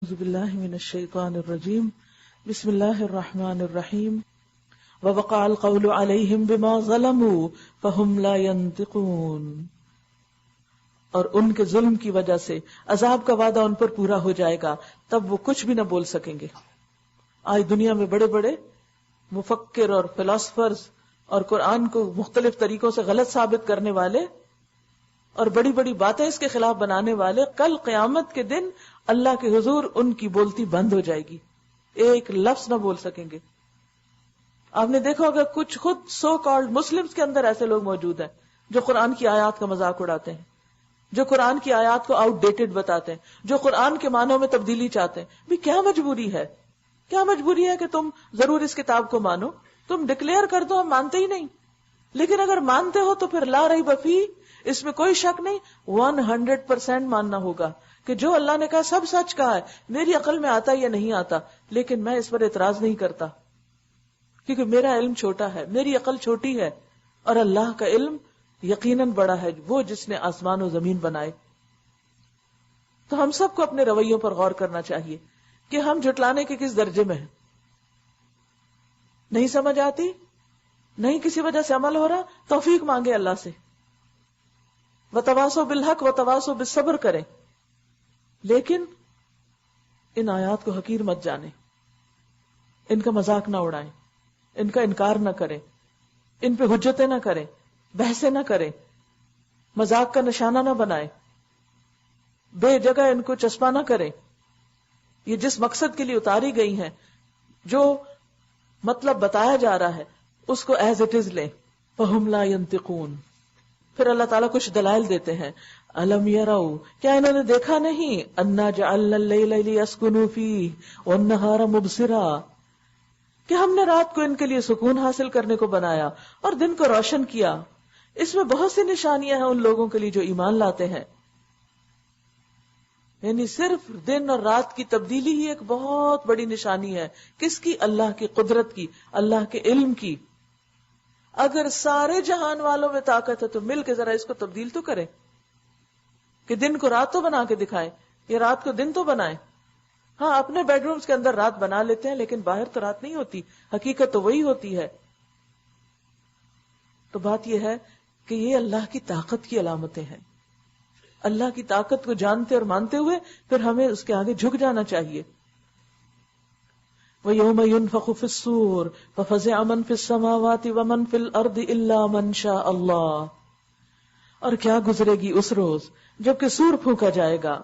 اعوذ باللہ من الشیطان الرجیم بسم اللہ الرحمن الرحیم ووقع القول علیہم بما ظلموا فہم لا ینطقون، اور ان کے ظلم کی وجہ سے عذاب کا وعدہ ان پر پورا ہو جائے گا، تب وہ کچھ بھی نہ بول سکیں گے۔ آج دنیا میں بڑے بڑے مفکر اور فلاسفرز اور قرآن کو مختلف طریقوں سے غلط ثابت کرنے والے اور بڑی بڑی باتیں اس کے خلاف بنانے والے، کل قیامت کے دن اللہ کے حضور ان کی بولتی بند ہو جائے گی، ایک لفظ نہ بول سکیں گے۔ آپ نے دیکھا ہوگا کچھ خود سو کالڈ مسلمز کے اندر ایسے لوگ موجود ہیں جو قرآن کی آیات کا مذاق اڑاتے ہیں، جو قرآن کی آیات کو آؤٹ ڈیٹڈ بتاتے ہیں، جو قرآن کے معنوں میں تبدیلی چاہتے ہیں۔ بھی کیا مجبوری ہے، کیا مجبوری ہے کہ تم ضرور اس کتاب کو مانو؟ تم ڈکلیئر کر دو ہم مانتے ہی نہیں، لیکن اگر مانتے ہو تو پھر لا ریب فیہ، اس میں کوئی شک نہیں، 100% ماننا ہوگا کہ جو اللہ نے کہا سب سچ کہا ہے، میری عقل میں آتا یا نہیں آتا، لیکن میں اس پر اعتراض نہیں کرتا کیونکہ میرا علم چھوٹا ہے، میری عقل چھوٹی ہے، اور اللہ کا علم یقیناً بڑا ہے، وہ جس نے آسمان و زمین بنائے۔ تو ہم سب کو اپنے رویوں پر غور کرنا چاہیے کہ ہم جھٹلانے کے کس درجے میں ہیں۔ نہیں سمجھ آتی، نہیں کسی وجہ سے عمل ہو رہا، توفیق مانگے اللہ سے، وتواصوا بالحق وتواصوا بالصبر کریں، لیکن ان آیات کو حقیر مت جانیں، ان کا مذاق نہ اڑائیں، ان کا انکار نہ کریں، ان پہ حجتیں نہ کریں، بحثیں نہ کریں، مذاق کا نشانہ نہ بنائیں، بے جگہ ان کو چسپاں نہ کریں۔ یہ جس مقصد کے لیے اتاری گئی ہیں، جو مطلب بتایا جا رہا ہے، اس کو ایز اٹ از لیں۔ فَهُمْ لَا يَنْطِقُونَ۔ پھر اللہ تعالیٰ کچھ دلائل دیتے ہیں۔ أَلَمْ يَرَوْا، کیا انہوں نے دیکھا نہیں، أَنَّا جَعَلْنَا اللَّيْلَ لِيَسْكُنُوا فِيهِ وَالنَّهَارَ مُبْصِرًا، کہ ہم نے رات کو ان کے لیے سکون حاصل کرنے کو بنایا اور دن کو روشن کیا۔ اس میں بہت سی نشانیاں ہیں ان لوگوں کے لیے جو ایمان لاتے ہیں۔ یعنی صرف دن اور رات کی تبدیلی ہی ایک بہت بڑی نشانی ہے۔ کس کی؟ اللہ کی قدرت کی، اللہ کے علم کی۔ اگر سارے جہان والوں میں طاقت ہے تو مل کے ذرا اس کو تبدیل تو کریں کہ دن کو رات تو بنا کے دکھائیں، یا رات کو دن تو بنائیں۔ ہاں، اپنے بیڈ رومز کے اندر رات بنا لیتے ہیں، لیکن باہر تو رات نہیں ہوتی، حقیقت تو وہی ہوتی ہے۔ تو بات یہ ہے کہ یہ اللہ کی طاقت کی علامتیں ہیں۔ اللہ کی طاقت کو جانتے اور مانتے ہوئے پھر ہمیں اس کے آگے جھک جانا چاہیے۔ وَيَوْمَ يُنفَخُ فِي الصُّورِ فَفَزِعَ مَن فِي السَّمَاوَاتِ وَمَن فِي الْأَرْضِ إِلَّا مَن شَاءَ اللَّهُ، اور کیا گزرے گی اس روز جبکہ سور پھونکا جائے گا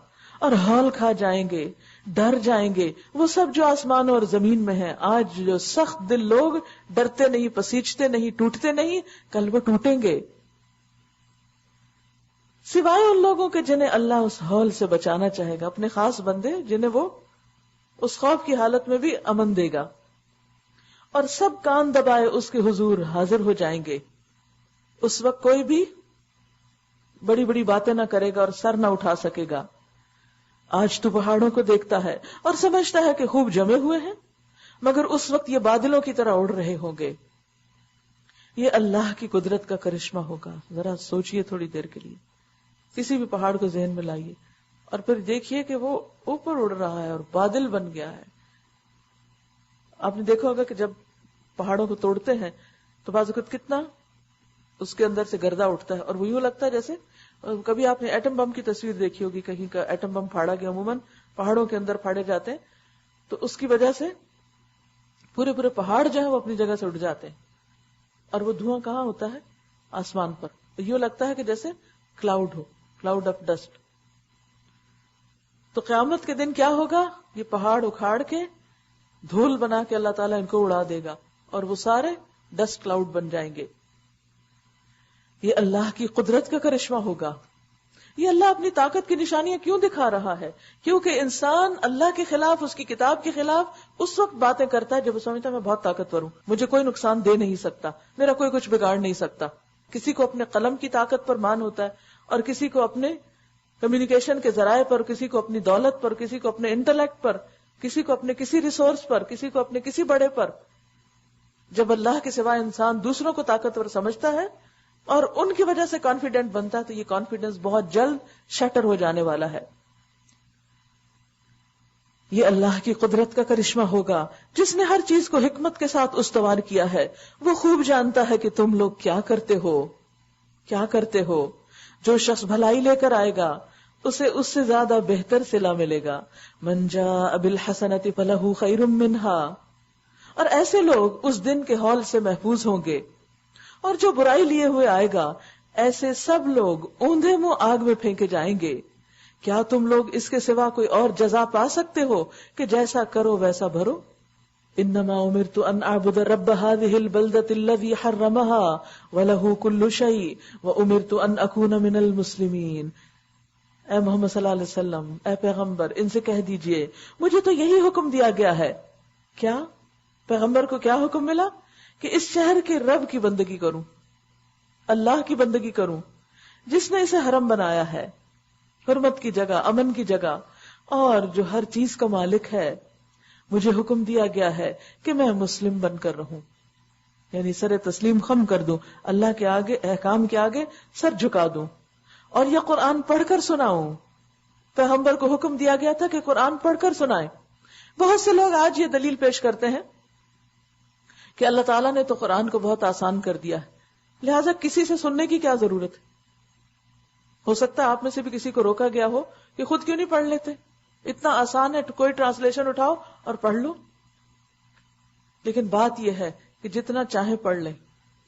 اور ہال کھا جائیں گے، ڈر جائیں گے وہ سب جو آسمانوں اور زمین میں ہیں۔ آج جو سخت دل لوگ ڈرتے نہیں، پسیجتے نہیں، ٹوٹتے نہیں، کل وہ ٹوٹیں گے، سوائے ان لوگوں کے جنہیں اللہ اس ہال سے بچانا چاہے گا، اپنے خاص بندے جنہیں وہ اس خوف کی حالت میں بھی امن دے گا۔ اور سب کان دبائے اس کے حضور حاضر ہو جائیں گے۔ اس وقت کوئی بھی بڑی بڑی باتیں نہ کرے گا اور سر نہ اٹھا سکے گا۔ آج تو پہاڑوں کو دیکھتا ہے اور سمجھتا ہے کہ خوب جمے ہوئے ہیں، مگر اس وقت یہ بادلوں کی طرح اڑ رہے ہوں گے۔ یہ اللہ کی قدرت کا کرشمہ ہوگا۔ ذرا سوچئے تھوڑی دیر کے لیے، کسی بھی پہاڑ کو ذہن میں لائیے اور پھر دیکھیے کہ وہ اوپر اڑ رہا ہے اور بادل بن گیا ہے۔ آپ نے دیکھا ہوگا کہ جب پہاڑوں کو توڑتے ہیں تو بعض اوقات کتنا اس کے اندر سے گردہ اٹھتا ہے، اور وہ یوں لگتا ہے جیسے کبھی آپ نے ایٹم بم کی تصویر دیکھی ہوگی، کہیں کا ایٹم بم پھاڑا گیا، عموماً پہاڑوں کے اندر پھاڑے جاتے ہیں، تو اس کی وجہ سے پورے پورے پہاڑ جو ہے وہ اپنی جگہ سے اٹھ جاتے ہیں، اور وہ دھواں کہاں ہوتا ہے؟ آسمان پر۔ یوں لگتا ہے کہ جیسے کلاؤڈ ہو، کلاؤڈ آف ڈسٹ۔ تو قیامت کے دن کیا ہوگا؟ یہ پہاڑ اکھاڑ کے دھول بنا کے اللہ تعالیٰ ان کو اڑا دے گا اور وہ سارے ڈسٹ کلاؤڈ بن جائیں گے۔ یہ اللہ کی قدرت کا کرشمہ ہوگا۔ یہ اللہ اپنی طاقت کی نشانیاں کیوں دکھا رہا ہے؟ کیونکہ انسان اللہ کے خلاف، اس کی کتاب کے خلاف اس وقت باتیں کرتا ہے جب وہ سمجھتا ہے میں بہت طاقتور ہوں، مجھے کوئی نقصان دے نہیں سکتا، میرا کوئی کچھ بگاڑ نہیں سکتا۔ کسی کو اپنے قلم کی طاقت پر مان ہوتا ہے، اور کسی کو اپنے کمیونیکیشن کے ذرائع پر، کسی کو اپنی دولت پر، کسی کو اپنے انٹلیکٹ پر، کسی کو اپنے کسی ریسورس پر، کسی کو اپنے کسی بڑے پر۔ جب اللہ کے سوا انسان دوسروں کو طاقتور سمجھتا ہے اور ان کی وجہ سے کانفیڈنٹ بنتا ہے تو یہ کانفیڈنس بہت جلد شٹر ہو جانے والا ہے۔ یہ اللہ کی قدرت کا کرشمہ ہوگا جس نے ہر چیز کو حکمت کے ساتھ استوار کیا ہے. وہ خوب جانتا ہے کہ تم لوگ کیا کرتے ہو. جو شخص بھلائی لے کر آئے گا اسے اس سے زیادہ بہتر صلہ ملے گا. من جاء بالحسنۃ فلہ خیر منہا. اور ایسے لوگ اس دن کے ہول سے محفوظ ہوں گے. اور جو برائی لیے ہوئے آئے گا ایسے سب لوگ اوندھے منہ آگ میں پھینکے جائیں گے. کیا تم لوگ اس کے سوا کوئی اور جزا پا سکتے ہو کہ جیسا کرو ویسا بھرو؟ انما امرت ان اعبد رب هذه البلدة الذي حرمها وله كل شيء وامرت ان اكون من المسلمين. اے محمد صلی اللہ علیہ وسلم، اے پیغمبر، ان سے کہہ دیجئے مجھے تو یہی حکم دیا گیا ہے. کیا پیغمبر کو کیا حکم ملا؟ کہ اس شہر کے رب کی بندگی کروں، اللہ کی بندگی کروں جس نے اسے حرم بنایا ہے، حرمت کی جگہ، امن کی جگہ، اور جو ہر چیز کا مالک ہے. مجھے حکم دیا گیا ہے کہ میں مسلم بن کر رہوں، یعنی سر تسلیم خم کر دوں، اللہ کے آگے، احکام کے آگے سر جھکا دوں، اور یہ قرآن پڑھ کر سناؤں. پیغمبر کو حکم دیا گیا تھا کہ قرآن پڑھ کر سنائیں. بہت سے لوگ آج یہ دلیل پیش کرتے ہیں کہ اللہ تعالیٰ نے تو قرآن کو بہت آسان کر دیا ہے، لہٰذا کسی سے سننے کی کیا ضرورت ہے. ہو سکتا ہے آپ میں سے بھی کسی کو روکا گیا ہو کہ خود کیوں نہیں پڑھ لیتے، اتنا آسان ہے، کوئی ٹرانسلیشن اٹھاؤ اور پڑھ لو. لیکن بات یہ ہے کہ جتنا چاہیں پڑھ لیں،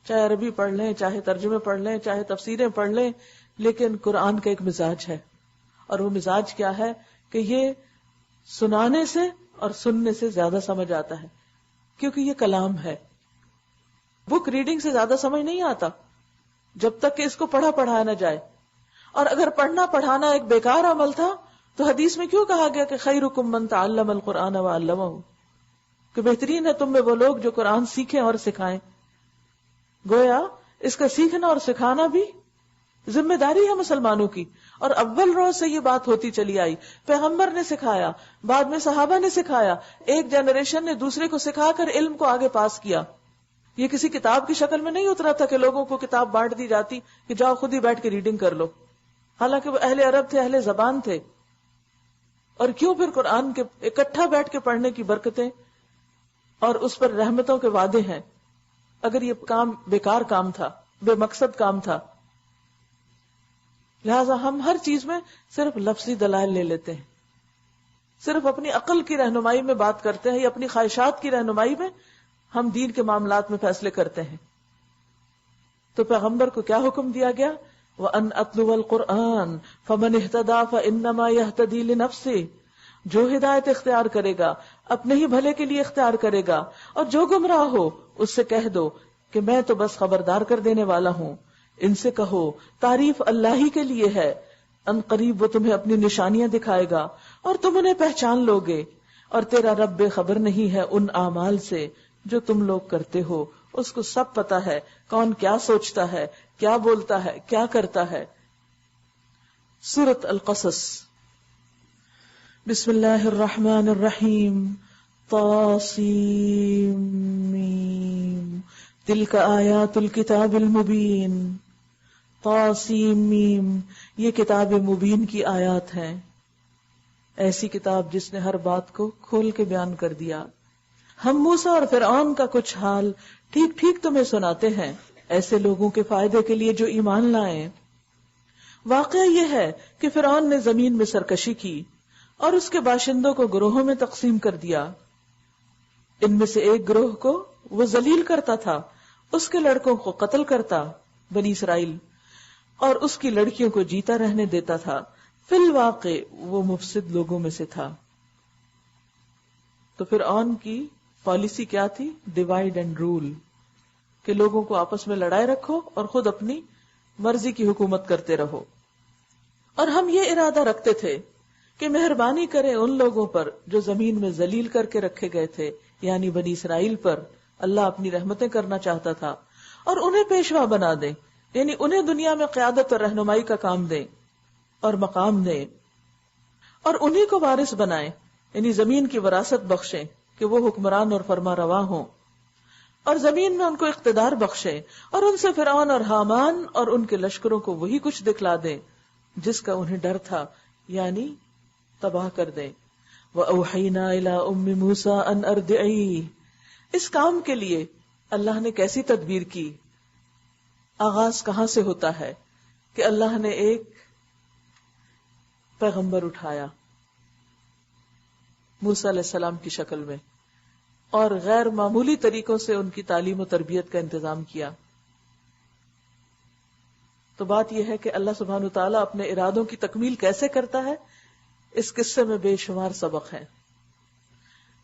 چاہے عربی پڑھ لیں، چاہے ترجمے پڑھ لیں، چاہے تفسیریں پڑھ لیں، لیکن قرآن کا ایک مزاج ہے، اور وہ مزاج کیا ہے کہ یہ سنانے سے اور سننے سے زیادہ سمجھ آتا ہے، کیونکہ یہ کلام ہے. بک ریڈنگ سے زیادہ سمجھ نہیں آتا جب تک کہ اس کو پڑھایا نہ جائے. اور اگر پڑھنا پڑھانا ایک بیکار عمل تھا تو حدیث میں کیوں کہا گیا کہ خیرکم من تعلم القرآن وعلمہ، کہ بہترین ہے تم میں وہ لوگ جو قرآن سیکھیں اور سکھائیں. گویا اس کا سیکھنا اور سکھانا بھی ذمہ داری ہے مسلمانوں کی، اور اول روز سے یہ بات ہوتی چلی آئی. پیغمبر نے سکھایا، بعد میں صحابہ نے سکھایا، ایک جنریشن نے دوسرے کو سکھا کر علم کو آگے پاس کیا. یہ کسی کتاب کی شکل میں نہیں اترا تھا کہ لوگوں کو کتاب بانٹ دی جاتی کہ جاؤ خود ہی بیٹھ کے ریڈنگ کر لو. حالانکہ وہ اہل عرب تھے، اہل زبان تھے. اور کیوں پھر قرآن کے اکٹھا بیٹھ کے پڑھنے کی برکتیں اور اس پر رحمتوں کے وعدے ہیں، اگر یہ کام بیکار کام تھا، بے مقصد کام تھا. لہذا ہم ہر چیز میں صرف لفظی دلائل لے لیتے ہیں، صرف اپنی عقل کی رہنمائی میں بات کرتے ہیں، یا اپنی خواہشات کی رہنمائی میں ہم دین کے معاملات میں فیصلے کرتے ہیں. تو پیغمبر کو کیا حکم دیا گیا؟ وَأَنْ أَتْلُوَ الْقُرْآنَ فَمَنِ اهْتَدَى فَإِنَّمَا يَهْتَدِي لِنَفْسِهِ. جو ہدایت اختیار کرے گا اپنے ہی بھلے کے لیے اختیار کرے گا، اور جو گمراہ ہو اس سے کہہ دو کہ میں تو بس خبردار کر دینے والا ہوں. ان سے کہو تعریف اللہ ہی کے لیے ہے، ان قریب وہ تمہیں اپنی نشانیاں دکھائے گا اور تم انہیں پہچان لوگے، اور تیرا رب بے خبر نہیں ہے ان اعمال سے جو تم لوگ کرتے ہو. اس کو سب پتا ہے کون کیا سوچتا ہے، کیا بولتا ہے، کیا کرتا ہے. سورۃ القصص. بسم اللہ الرحمن الرحیم. طاسیم میم تلک آیات الکتاب المبین. طاسیم میم، یہ کتاب مبین کی آیات ہیں، ایسی کتاب جس نے ہر بات کو کھول کے بیان کر دیا. ہم موسیٰ اور فرعون کا کچھ حال ٹھیک ٹھیک تمہیں سناتے ہیں، ایسے لوگوں کے فائدے کے لیے جو ایمان لائیں. واقعہ یہ ہے کہ فرعون نے زمین میں سرکشی کی اور اس کے باشندوں کو گروہوں میں تقسیم کر دیا. ان میں سے ایک گروہ کو وہ ذلیل کرتا تھا، اس کے لڑکوں کو قتل کرتا، بنی اسرائیل، اور اس کی لڑکیوں کو جیتا رہنے دیتا تھا. فی الواقع وہ مفسد لوگوں میں سے تھا. تو فرعون کی پالیسی کیا تھی؟ ڈیوائڈ اینڈ رول، کہ لوگوں کو آپس میں لڑائے رکھو اور خود اپنی مرضی کی حکومت کرتے رہو. اور ہم یہ ارادہ رکھتے تھے کہ مہربانی کریں ان لوگوں پر جو زمین میں ذلیل کر کے رکھے گئے تھے، یعنی بنی اسرائیل پر. اللہ اپنی رحمتیں کرنا چاہتا تھا، اور انہیں پیشوا بنا دیں، یعنی انہیں دنیا میں قیادت اور رہنمائی کا کام دیں اور مقام دیں، اور انہیں کو وارث بنائیں، یعنی زمین کی وراثت بخشیں کہ وہ حکمران اور فرما رواں ہوں، اور زمین میں ان کو اقتدار بخشیں، اور ان سے فرعون اور حامان اور ان کے لشکروں کو وہی کچھ دکھلا دیں جس کا انہیں ڈر تھا، یعنی تباہ کر دیں. وَأَوْحَيْنَا إِلَىٰ أُمِّ مُوسَىٰ أَنْ أَرْضِعِيهِ۔ اس کام کے لیے اللہ نے کیسی تدبیر کی؟ آغاز کہاں سے ہوتا ہے کہ اللہ نے ایک پیغمبر اٹھایا موسیٰ علیہ السلام کی شکل میں، اور غیر معمولی طریقوں سے ان کی تعلیم و تربیت کا انتظام کیا۔ تو بات یہ ہے کہ اللہ سبحانہ وتعالیٰ اپنے ارادوں کی تکمیل کیسے کرتا ہے، اس قصے میں بے شمار سبق ہیں۔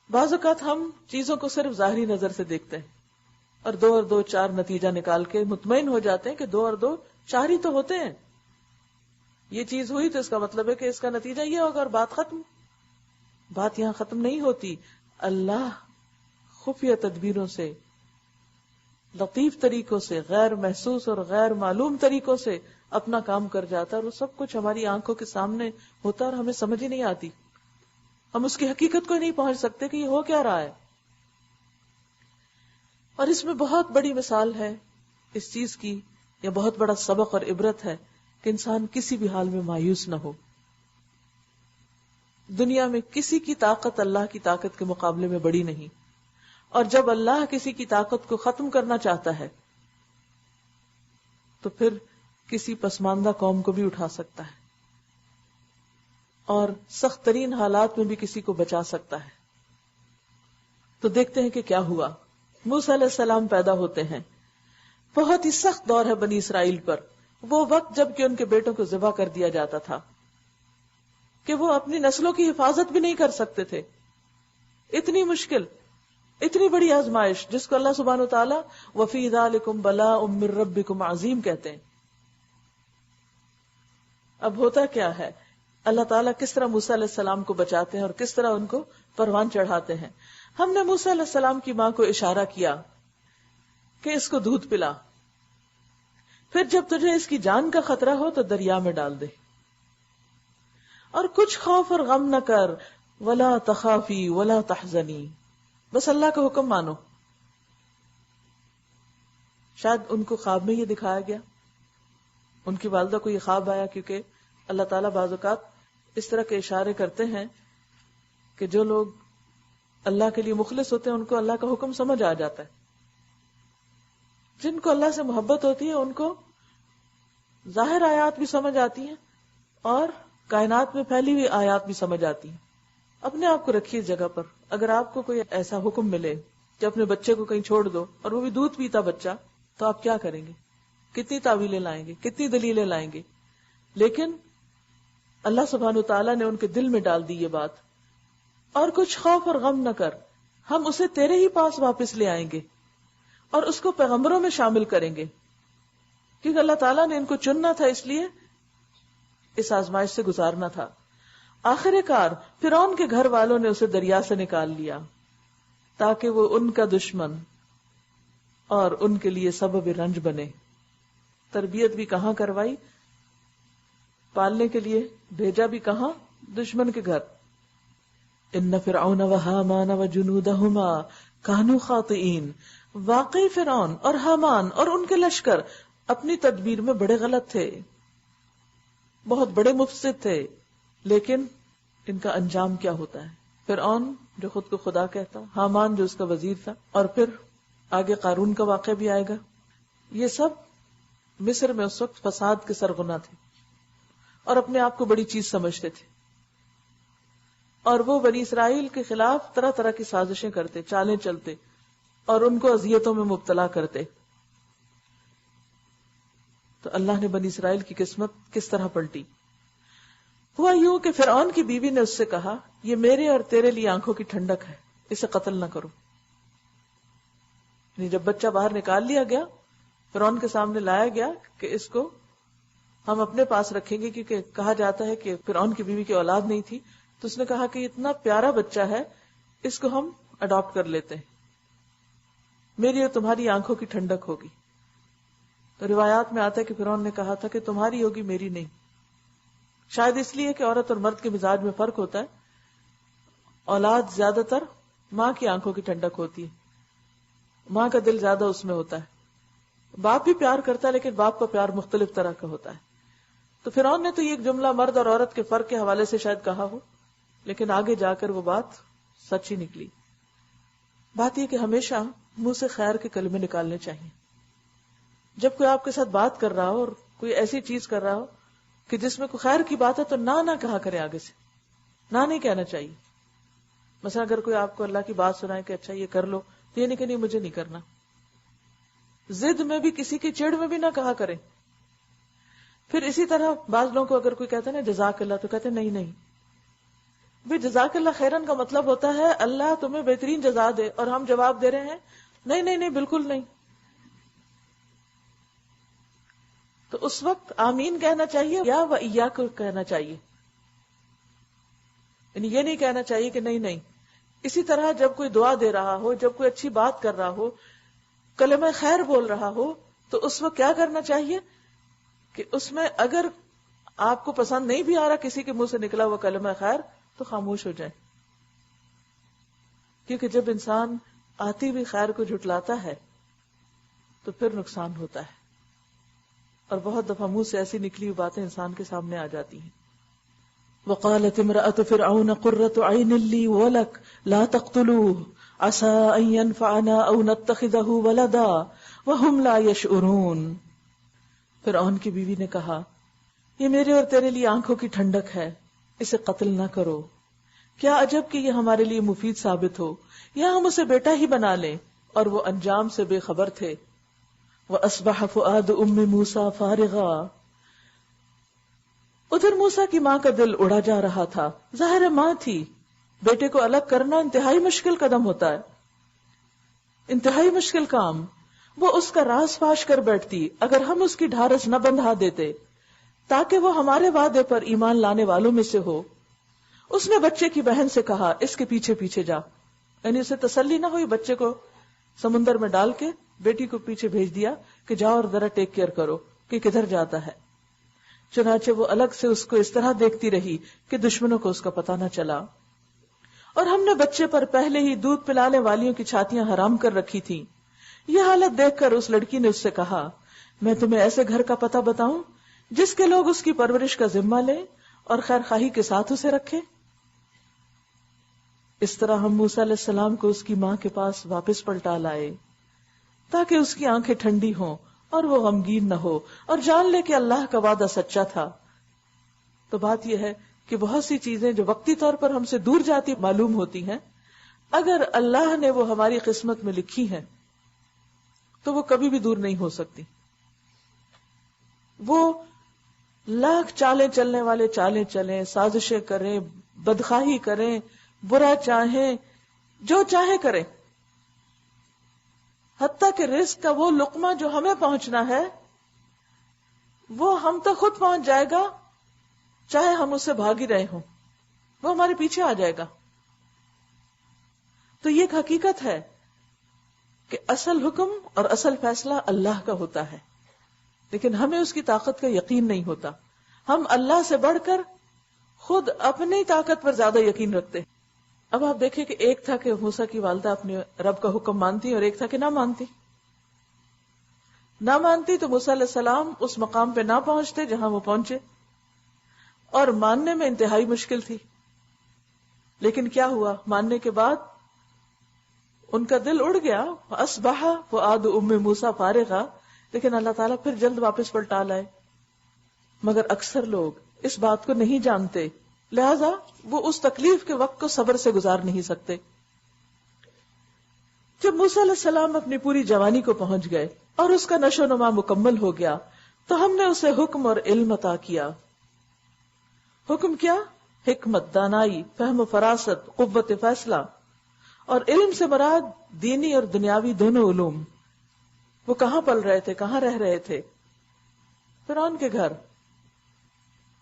بعض اوقات ہم چیزوں کو صرف ظاہری نظر سے دیکھتے ہیں اور 2 اور 2 4 نتیجہ نکال کے مطمئن ہو جاتے ہیں کہ 2 اور 2 4 ہی تو ہوتے ہیں، یہ چیز ہوئی تو اس کا مطلب ہے کہ اس کا نتیجہ یہ ہوگا اور بات ختم۔ بات یہاں ختم نہیں ہوتی۔ اللہ خفیہ تدبیروں سے، لطیف طریقوں سے، غیر محسوس اور غیر معلوم طریقوں سے اپنا کام کر جاتا ہے، اور وہ سب کچھ ہماری آنکھوں کے سامنے ہوتا ہے اور ہمیں سمجھ ہی نہیں آتی، ہم اس کی حقیقت کو نہیں پہنچ سکتے کہ یہ ہو کیا رہا ہے۔ اور اس میں بہت بڑی مثال ہے اس چیز کی، یا بہت بڑا سبق اور عبرت ہے کہ انسان کسی بھی حال میں مایوس نہ ہو۔ دنیا میں کسی کی طاقت اللہ کی طاقت کے مقابلے میں بڑی نہیں، اور جب اللہ کسی کی طاقت کو ختم کرنا چاہتا ہے تو پھر کسی پسماندہ قوم کو بھی اٹھا سکتا ہے، اور سخت ترین حالات میں بھی کسی کو بچا سکتا ہے۔ تو دیکھتے ہیں کہ کیا ہوا۔ موسیٰ علیہ السلام پیدا ہوتے ہیں، بہت ہی سخت دور ہے بنی اسرائیل پر، وہ وقت جب کہ ان کے بیٹوں کو ذبح کر دیا جاتا تھا کہ وہ اپنی نسلوں کی حفاظت بھی نہیں کر سکتے تھے۔ اتنی مشکل، اتنی بڑی آزمائش جس کو اللہ سبحانہ وتعالیٰ وَفِي ذَلِكُمْ بَلَاءٌ مِّن رَبِّكُمْ عَظِيمٌ کہتے ہیں۔ اب ہوتا کیا ہے، اللہ تعالیٰ کس طرح موسیٰ علیہ السلام کو بچاتے ہیں اور کس طرح ان کو پروان چڑھاتے ہیں۔ ہم نے موسیٰ علیہ السلام کی ماں کو اشارہ کیا کہ اس کو دودھ پلا، پھر جب تجھے اس کی جان کا خطرہ ہو تو دریا میں ڈال دے، اور کچھ خوف اور غم نہ کر، ولا تخافی ولا تحزنی، بس اللہ کا حکم مانو۔ شاید ان کو خواب میں یہ دکھایا گیا، ان کی والدہ کو یہ خواب آیا، کیونکہ اللہ تعالیٰ بعض اوقات اس طرح کے اشارے کرتے ہیں کہ جو لوگ اللہ کے لیے مخلص ہوتے ہیں ان کو اللہ کا حکم سمجھ آ جاتا ہے۔ جن کو اللہ سے محبت ہوتی ہے ان کو ظاہر آیات بھی سمجھ آتی ہیں اور کائنات میں پھیلی ہوئی آیات بھی سمجھ آتی ہیں۔ اپنے آپ کو رکھیے اس جگہ پر، اگر آپ کو کوئی ایسا حکم ملے کہ اپنے بچے کو کہیں چھوڑ دو اور وہ بھی دودھ پیتا بچہ، تو آپ کیا کریں گے؟ کتنی تعویلیں لائیں گے، کتنی دلیلیں لائیں گے؟ لیکن اللہ سبحانہ وتعالیٰ نے ان کے دل میں ڈال دی یہ بات، اور کچھ خوف اور غم نہ کر، ہم اسے تیرے ہی پاس واپس لے آئیں گے اور اس کو پیغمبروں میں شامل کریں گے، کیونکہ اللہ تعالیٰ نے ان کو چننا تھا، اس لیے اس آزمائش سے گزارنا تھا۔ آخر کار فرعون کے گھر والوں نے اسے دریا سے نکال لیا تاکہ وہ ان کا دشمن اور ان کے لیے سبب رنج بنے۔ تربیت بھی کہاں کروائی، پالنے کے لیے بھیجا بھی کہاں؟ دشمن کے گھر۔ ان فرعون وہامان وجنودہما کانوا خاطئین، واقعی فرعون اور حامان اور ان کے لشکر اپنی تدبیر میں بڑے غلط تھے، بہت بڑے مفسد تھے، لیکن ان کا انجام کیا ہوتا ہے؟ فرعون جو خود کو خدا کہتا، حامان جو اس کا وزیر تھا، اور پھر آگے قارون کا واقعہ بھی آئے گا۔ یہ سب مصر میں اس وقت فساد کے سرغنہ تھے اور اپنے آپ کو بڑی چیز سمجھتے تھے، اور وہ بنی اسرائیل کے خلاف طرح طرح کی سازشیں کرتے، چالیں چلتے اور ان کو اذیتوں میں مبتلا کرتے۔ تو اللہ نے بنی اسرائیل کی قسمت کس طرح پلٹی؟ ہوا یوں کہ فرعون کی بیوی نے اس سے کہا، یہ میرے اور تیرے لیے آنکھوں کی ٹھنڈک ہے، اسے قتل نہ کرو۔ یعنی جب بچہ باہر نکال لیا گیا، فرعون کے سامنے لایا گیا کہ اس کو ہم اپنے پاس رکھیں گے، کیونکہ کہا جاتا ہے کہ فرعون کی بیوی کی اولاد نہیں تھی، تو اس نے کہا کہ اتنا پیارا بچہ ہے، اس کو ہم اڈاپٹ کر لیتے ہیں، میری اور تمہاری آنکھوں کی ٹھنڈک ہوگی۔ تو روایات میں آتا ہے کہ فرعون نے کہا تھا کہ تمہاری ہوگی، میری نہیں، شاید اس لیے کہ عورت اور مرد کے مزاج میں فرق ہوتا ہے۔ اولاد زیادہ تر ماں کی آنکھوں کی ٹھنڈک ہوتی ہے، ماں کا دل زیادہ اس میں ہوتا ہے۔ باپ بھی پیار کرتا ہے لیکن باپ کا پیار مختلف طرح کا ہوتا ہے۔ تو فرعون نے تو یہ ایک جملہ مرد اور عورت کے فرق کے حوالے سے شاید کہا ہو، لیکن آگے جا کر وہ بات سچ ہی نکلی. بات یہ کہ ہمیشہ منہ سے خیر کے کلمے نکالنے چاہیے. جب کوئی آپ کے ساتھ بات کر رہا ہو اور کوئی ایسی چیز کر رہا ہو کہ جس میں کوئی خیر کی بات ہے تو نہ کہا کرے، آگے سے نہ نہیں کہنا چاہیے. مثلا اگر کوئی آپ کو اللہ کی بات سنائے کہ اچھا یہ کر لو، تو یہ نہیں کہ نہیں مجھے نہیں کرنا. ضد میں بھی، کسی کی چڑ میں بھی نہ کہا کرے. پھر اسی طرح بعض لوگوں کو اگر کوئی کہتا ہے نا جزاک اللہ، تو کہتے ہیں نہیں بھی جزاک اللہ خیرن کا مطلب ہوتا ہے اللہ تمہیں بہترین جزا دے، اور ہم جواب دے رہے ہیں نہیں بالکل نہیں. تو اس وقت آمین کہنا چاہیے یا و ایاک کہنا چاہیے، یعنی یہ نہیں کہنا چاہیے کہ نہیں. اسی طرح جب کوئی دعا دے رہا ہو، جب کوئی اچھی بات کر رہا ہو، کلمہ خیر بول رہا ہو، تو اس وقت کیا کرنا چاہیے کہ اس میں اگر آپ کو پسند نہیں بھی آ رہا کسی کے منہ سے نکلا ہوا کلمہ خیر، تو خاموش ہو جائے. کیونکہ جب انسان آتی ہوئی خیر کو جھٹلاتا ہے تو پھر نقصان ہوتا ہے، اور بہت دفعہ منہ سے ایسی نکلی ہوئی باتیں انسان کے سامنے آ جاتی ہیں. وقالت امرأة فرعون قرة عين لي ولك لا تقتلوه عسى أن ينفعنا أو نتخذه ولدا وهم لا يشعرون. فرعون کی بیوی نے کہا یہ میرے اور تیرے لیے آنکھوں کی ٹھنڈک ہے، اسے قتل نہ کرو. کیا عجب کہ یہ ہمارے لیے مفید ثابت ہو، یا ہم اسے بیٹا ہی بنا لیں. اور وہ انجام سے بے خبر تھے. وَأَصْبَحَ فُؤَادُ أُمِّ مُوسَى فَارِغًا. ادھر موسیٰ کی ماں کا دل اڑا جا رہا تھا. ظاہر ماں تھی، بیٹے کو الگ کرنا انتہائی مشکل قدم ہوتا ہے، انتہائی مشکل کام. وہ اس کا راز فاش کر بیٹھتی اگر ہم اس کی ڈھارس نہ بندھا دیتے تاکہ وہ ہمارے وعدے پر ایمان لانے والوں میں سے ہو. اس نے بچے کی بہن سے کہا اس کے پیچھے پیچھے جا، یعنی اسے تسلی نہ ہوئی، بچے کو سمندر میں ڈال کے بیٹی کو پیچھے بھیج دیا کہ جاؤ اور ذرا ٹیک کیئر کرو کہ کدھر جاتا ہے. چنانچہ وہ الگ سے اس کو اس طرح دیکھتی رہی کہ دشمنوں کو اس کا پتہ نہ چلا. اور ہم نے بچے پر پہلے ہی دودھ پلانے والیوں کی چھاتیاں حرام کر رکھی تھیں. یہ حالت دیکھ کر اس لڑکی نے اس سے کہا میں تمہیں ایسے گھر کا پتہ بتاؤں جس کے لوگ اس کی پرورش کا ذمہ لیں اور خیر خواہی کے ساتھ اسے رکھیں. اس طرح ہم موسیٰ علیہ السلام کو اس کی ماں کے پاس واپس پلٹا لائے تاکہ اس کی آنکھیں ٹھنڈی ہوں اور وہ غمگین نہ ہو اور جان لے کہ اللہ کا وعدہ سچا تھا. تو بات یہ ہے کہ بہت سی چیزیں جو وقتی طور پر ہم سے دور جاتی معلوم ہوتی ہیں، اگر اللہ نے وہ ہماری قسمت میں لکھی ہیں تو وہ کبھی بھی دور نہیں ہو سکتی. وہ لاکھ چالیں چلنے والے چالیں چلیں، سازشیں کریں، بدخواہی کریں، برا چاہیں، جو چاہے کریں، حتیٰ کہ رزق کا وہ لقمہ جو ہمیں پہنچنا ہے وہ ہم تک خود پہنچ جائے گا، چاہے ہم اس سے بھاگ ہی رہے ہوں، وہ ہمارے پیچھے آ جائے گا. تو یہ ایک حقیقت ہے کہ اصل حکم اور اصل فیصلہ اللہ کا ہوتا ہے، لیکن ہمیں اس کی طاقت کا یقین نہیں ہوتا. ہم اللہ سے بڑھ کر خود اپنی طاقت پر زیادہ یقین رکھتے. اب آپ دیکھیں کہ ایک تھا کہ موسیٰ کی والدہ اپنے رب کا حکم مانتی اور ایک تھا کہ نہ مانتی. نہ مانتی تو موسیٰ علیہ السلام اس مقام پہ نہ پہنچتے جہاں وہ پہنچے، اور ماننے میں انتہائی مشکل تھی. لیکن کیا ہوا؟ ماننے کے بعد ان کا دل اڑ گیا. اصبح فؤاد ام موسیٰ فارغا، لیکن اللہ تعالیٰ پھر جلد واپس پلٹا لائے. مگر اکثر لوگ اس بات کو نہیں جانتے، لہذا وہ اس تکلیف کے وقت کو صبر سے گزار نہیں سکتے. جب موسیٰ علیہ السلام اپنی پوری جوانی کو پہنچ گئے اور اس کا نشو و نما مکمل ہو گیا تو ہم نے اسے حکم اور علم عطا کیا. حکم کیا؟ حکمت، دانائی، فہم و فراست، قوت فیصلہ. اور علم سے مراد دینی اور دنیاوی دونوں علوم. وہ کہاں پل رہے تھے، کہاں رہ رہے تھے؟ فرعون کے گھر.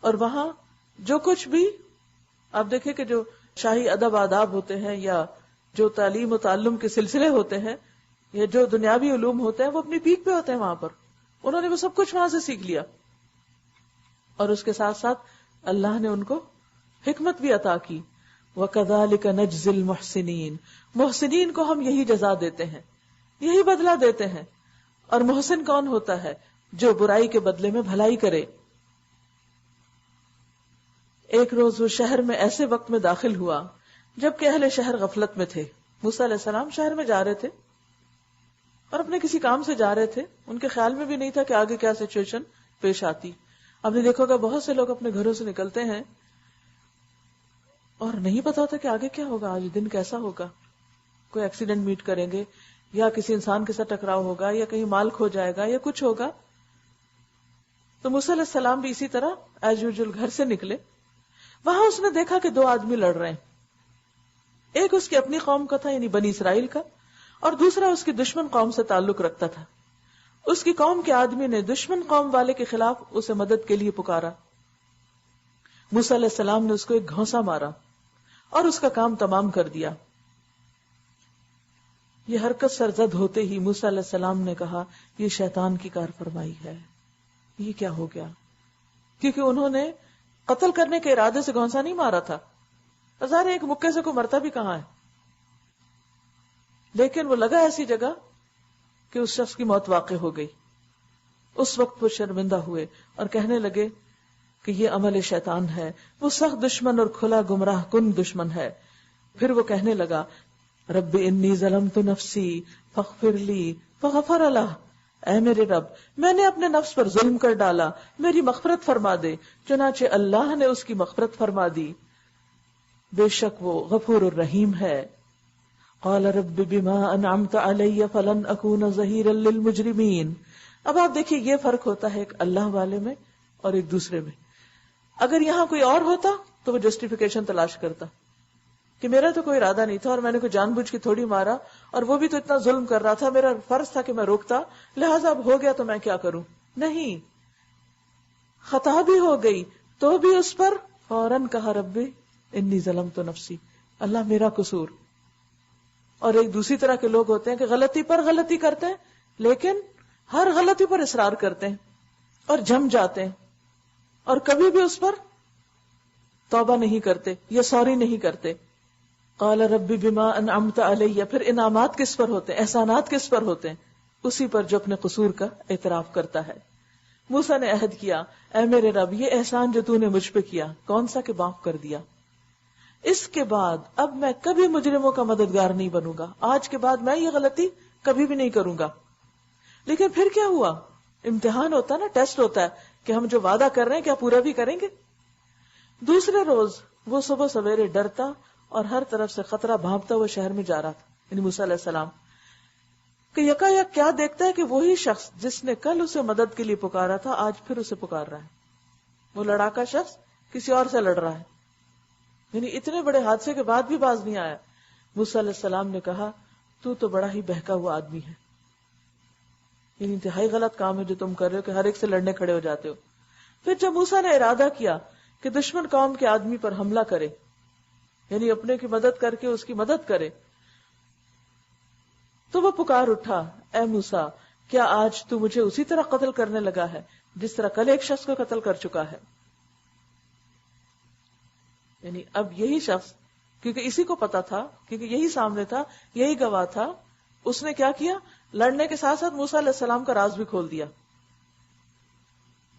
اور وہاں جو کچھ بھی آپ دیکھیں کہ جو شاہی ادب آداب ہوتے ہیں یا جو تعلیم و تعلم کے سلسلے ہوتے ہیں یا جو دنیاوی علوم ہوتے ہیں وہ اپنی پیک پہ ہوتے ہیں. وہاں پر انہوں نے وہ سب کچھ وہاں سے سیکھ لیا، اور اس کے ساتھ ساتھ اللہ نے ان کو حکمت بھی عطا کی. وَكَذَلِكَ نَجْزِي الْمُحْسِنِينَ، محسنین کو ہم یہی جزا دیتے ہیں، یہی بدلہ دیتے ہیں. اور محسن کون ہوتا ہے؟ جو برائی کے بدلے میں بھلائی کرے. ایک روز وہ شہر میں ایسے وقت میں داخل ہوا جبکہ اہل شہر غفلت میں تھے. موسیٰ علیہ السلام شہر میں جا رہے تھے اور اپنے کسی کام سے جا رہے تھے. ان کے خیال میں بھی نہیں تھا کہ آگے کیا سچویشن پیش آتی. آپ نے دیکھا ہوگا بہت سے لوگ اپنے گھروں سے نکلتے ہیں اور نہیں پتا ہوتا کہ آگے کیا ہوگا, آج دن کیسا ہوگا, کوئی ایکسیڈنٹ میٹ کریں گے یا کسی انسان کے ساتھ ٹکراؤ ہوگا یا کہیں مال کھو جائے گا یا کچھ ہوگا. تو موسیٰ علیہ السلام بھی اسی طرح ایز یوزول گھر سے نکلے. وہاں اس نے دیکھا کہ 2 آدمی لڑ رہے ہیں. ایک اس کی اپنی قوم کا تھا یعنی بنی اسرائیل کا, اور دوسرا اس کی دشمن قوم سے تعلق رکھتا تھا. اس کی قوم کے آدمی نے دشمن قوم والے کے خلاف اسے مدد کے لیے پکارا. موسیٰ علیہ السلام نے اس کو ایک گھونسا مارا اور اس کا کام تمام کر دیا. یہ حرکت سرزد ہوتے ہی موسیٰ علیہ السلام نے کہا یہ شیطان کی کار فرمائی ہے. یہ کیا ہو گیا؟ کیونکہ انہوں نے قتل کرنے کے ارادے سے گھونسا نہیں مارا تھا. ظاہر ایک مکے سے کوئی مرتا بھی کہاں ہے, لیکن وہ لگا ایسی جگہ کہ اس شخص کی موت واقع ہو گئی. اس وقت وہ شرمندہ ہوئے اور کہنے لگے کہ یہ عمل شیطان ہے. وہ سخت دشمن اور کھلا گمراہ کن دشمن ہے. پھر وہ کہنے لگا رب انی ظلمت نفسی فاغفر لی فغفر لہ, اے میرے رب میں نے اپنے نفس پر ظلم کر ڈالا, میری مغفرت فرما دے. چنانچہ اللہ نے اس کی مغفرت فرما دی, بے شک وہ غفور الرحیم ہے. قال رب بما انعمت علی فلن اکون ظہیرا للمجرمین. اب آپ دیکھیے یہ فرق ہوتا ہے ایک اللہ والے میں اور ایک دوسرے میں. اگر یہاں کوئی اور ہوتا تو وہ جسٹیفیکیشن تلاش کرتا کہ میرا تو کوئی ارادہ نہیں تھا اور میں نے کوئی جان بوجھ کے تھوڑی مارا, اور وہ بھی تو اتنا ظلم کر رہا تھا, میرا فرض تھا کہ میں روکتا, لہٰذا اب ہو گیا تو میں کیا کروں. نہیں, خطا بھی ہو گئی تو بھی اس پر فوراً کہا رب انی ظلمت نفسی, اللہ میرا قصور. اور ایک دوسری طرح کے لوگ ہوتے ہیں کہ غلطی پر غلطی کرتے ہیں لیکن ہر غلطی پر اصرار کرتے ہیں اور جم جاتے ہیں اور کبھی بھی اس پر توبہ نہیں کرتے یا سوری نہیں کرتے. قال رب بما انعمت علی, پھر انعامات کس پر ہوتے ہیں, احسانات کس پر ہوتے ہیں, اسی پر جو اپنے قصور کا اعتراف کرتا ہے. موسیٰ نے عہد کیا اے میرے رب یہ احسان جو تو نے مجھ پہ کیا کون سا کہ معاف کر دیا, اس کے بعد اب میں کبھی مجرموں کا مددگار نہیں بنوں گا, آج کے بعد میں یہ غلطی کبھی بھی نہیں کروں گا. لیکن پھر کیا ہوا, امتحان ہوتا ہے نا, ٹیسٹ ہوتا ہے کہ ہم جو وعدہ کر رہے ہیں کیا پورا بھی کریں گے. دوسرے روز وہ صبح سویرے ڈرتا اور ہر طرف سے خطرہ بھانپتا ہوا شہر میں جا رہا تھا, یعنی موسیٰ علیہ السلام, کہ یکا یک کیا دیکھتا ہے کہ وہی شخص جس نے کل اسے مدد کے لیے پکارا تھا آج پھر اسے پکار رہا ہے. وہ لڑاکا شخص کسی اور سے لڑ رہا ہے, یعنی اتنے بڑے حادثے کے بعد بھی باز نہیں آیا. موسیٰ علیہ السلام نے کہا تو بڑا ہی بہکا ہوا آدمی ہے, یعنی انتہائی غلط کام ہے جو تم کر رہے ہو کہ ہر ایک سے لڑنے کھڑے ہو جاتے ہو. پھر جب موسیٰ نے ارادہ کیا کہ دشمن قوم کے آدمی پر حملہ کرے, یعنی اپنے کی مدد کر کے اس کی مدد کرے, تو وہ پکار اٹھا اے موسیٰ کیا آج تو مجھے اسی طرح قتل کرنے لگا ہے جس طرح کل ایک شخص کو قتل کر چکا ہے. یعنی اب یہی شخص, کیونکہ اسی کو پتا تھا, کیونکہ یہی سامنے تھا, یہی گواہ تھا, اس نے کیا کیا, لڑنے کے ساتھ ساتھ موسیٰ علیہ السلام کا راز بھی کھول دیا.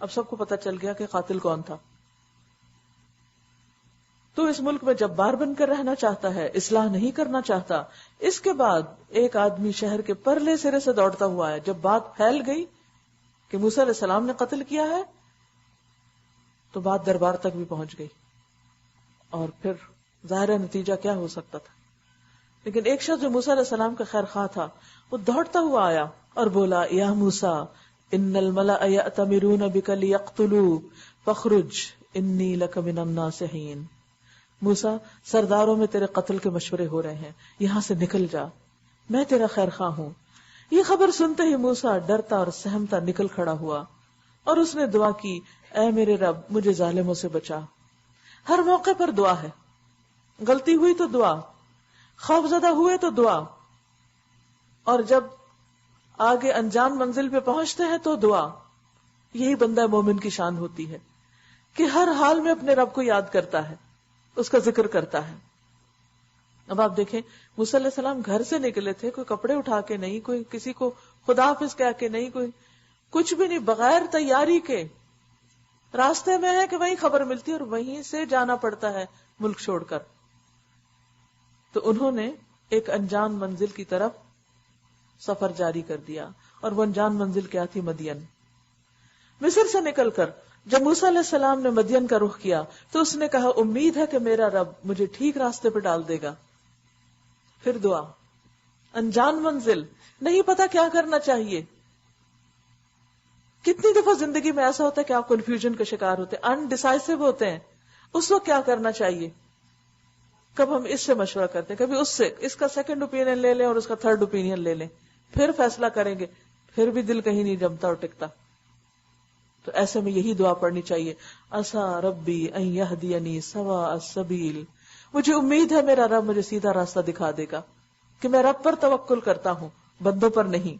اب سب کو پتا چل گیا کہ قاتل کون تھا. تو اس ملک میں جبار بن کر رہنا چاہتا ہے, اصلاح نہیں کرنا چاہتا. اس کے بعد ایک آدمی شہر کے پرلے سرے سے دوڑتا ہوا ہے. جب بات پھیل گئی کہ موسیٰ علیہ السلام نے قتل کیا ہے تو بات دربار تک بھی پہنچ گئی, اور پھر ظاہر نتیجہ کیا ہو سکتا تھا. لیکن ایک شخص جو موسیٰ علیہ السلام کا خیر خواہ تھا وہ دوڑتا ہوا آیا اور بولا یا موسیٰ ان الملأ یأتمرون بک لیقتلوک فاخرج انی لک من الناصحین. موسیٰ سرداروں میں تیرے قتل کے مشورے ہو رہے ہیں, یہاں سے نکل جا, میں تیرا خیر خواہ ہوں. یہ خبر سنتے ہی موسیٰ ڈرتا اور سہمتا نکل کھڑا ہوا اور اس نے دعا کی اے میرے رب مجھے ظالموں سے بچا. ہر موقع پر دعا ہے, غلطی ہوئی تو دعا, خوف زدہ ہوئے تو دعا, اور جب آگے انجان منزل پہ پہنچتے ہیں تو دعا. یہی بندہ مومن کی شان ہوتی ہے کہ ہر حال میں اپنے رب کو یاد کرتا ہے, اس کا ذکر کرتا ہے. اب آپ دیکھیں موسیٰ علیہ السلام گھر سے نکلے تھے, کوئی کپڑے اٹھا کے نہیں, کوئی کسی کو خدا حافظ کہہ کے نہیں, کوئی کچھ بھی نہیں, بغیر تیاری کے راستے میں ہے کہ وہیں خبر ملتی ہے اور وہیں سے جانا پڑتا ہے ملک چھوڑ کر. تو انہوں نے ایک انجان منزل کی طرف سفر جاری کر دیا, اور وہ انجان منزل کیا تھی؟ مدین. مصر سے نکل کر جب موسیٰ علیہ السلام نے مدین کا رخ کیا تو اس نے کہا امید ہے کہ میرا رب مجھے ٹھیک راستے پہ ڈال دے گا. پھر دعا. انجان منزل, نہیں پتا کیا کرنا چاہیے. کتنی دفعہ زندگی میں ایسا ہوتا ہے کہ آپ کنفیوژن کا شکار ہوتے ہیں, انڈیسائسو ہوتے ہیں, اس وقت کیا کرنا چاہیے؟ کب ہم اس سے مشورہ کرتے ہیں, کبھی اس سے, اس کا سیکنڈ اوپینین لے لیں اور اس کا تھرڈ اوپینین لے لیں, پھر فیصلہ کریں گے, پھر بھی دل کہیں نہیں جمتا اور ٹکتا. تو ایسے میں یہی دعا پڑھنی چاہیے, عسیٰ ربی ان یہدینی سواء السبیل, مجھے امید ہے میرا رب مجھے سیدھا راستہ دکھا دے گا, کہ میں رب پر توکل کرتا ہوں, بندوں پر نہیں.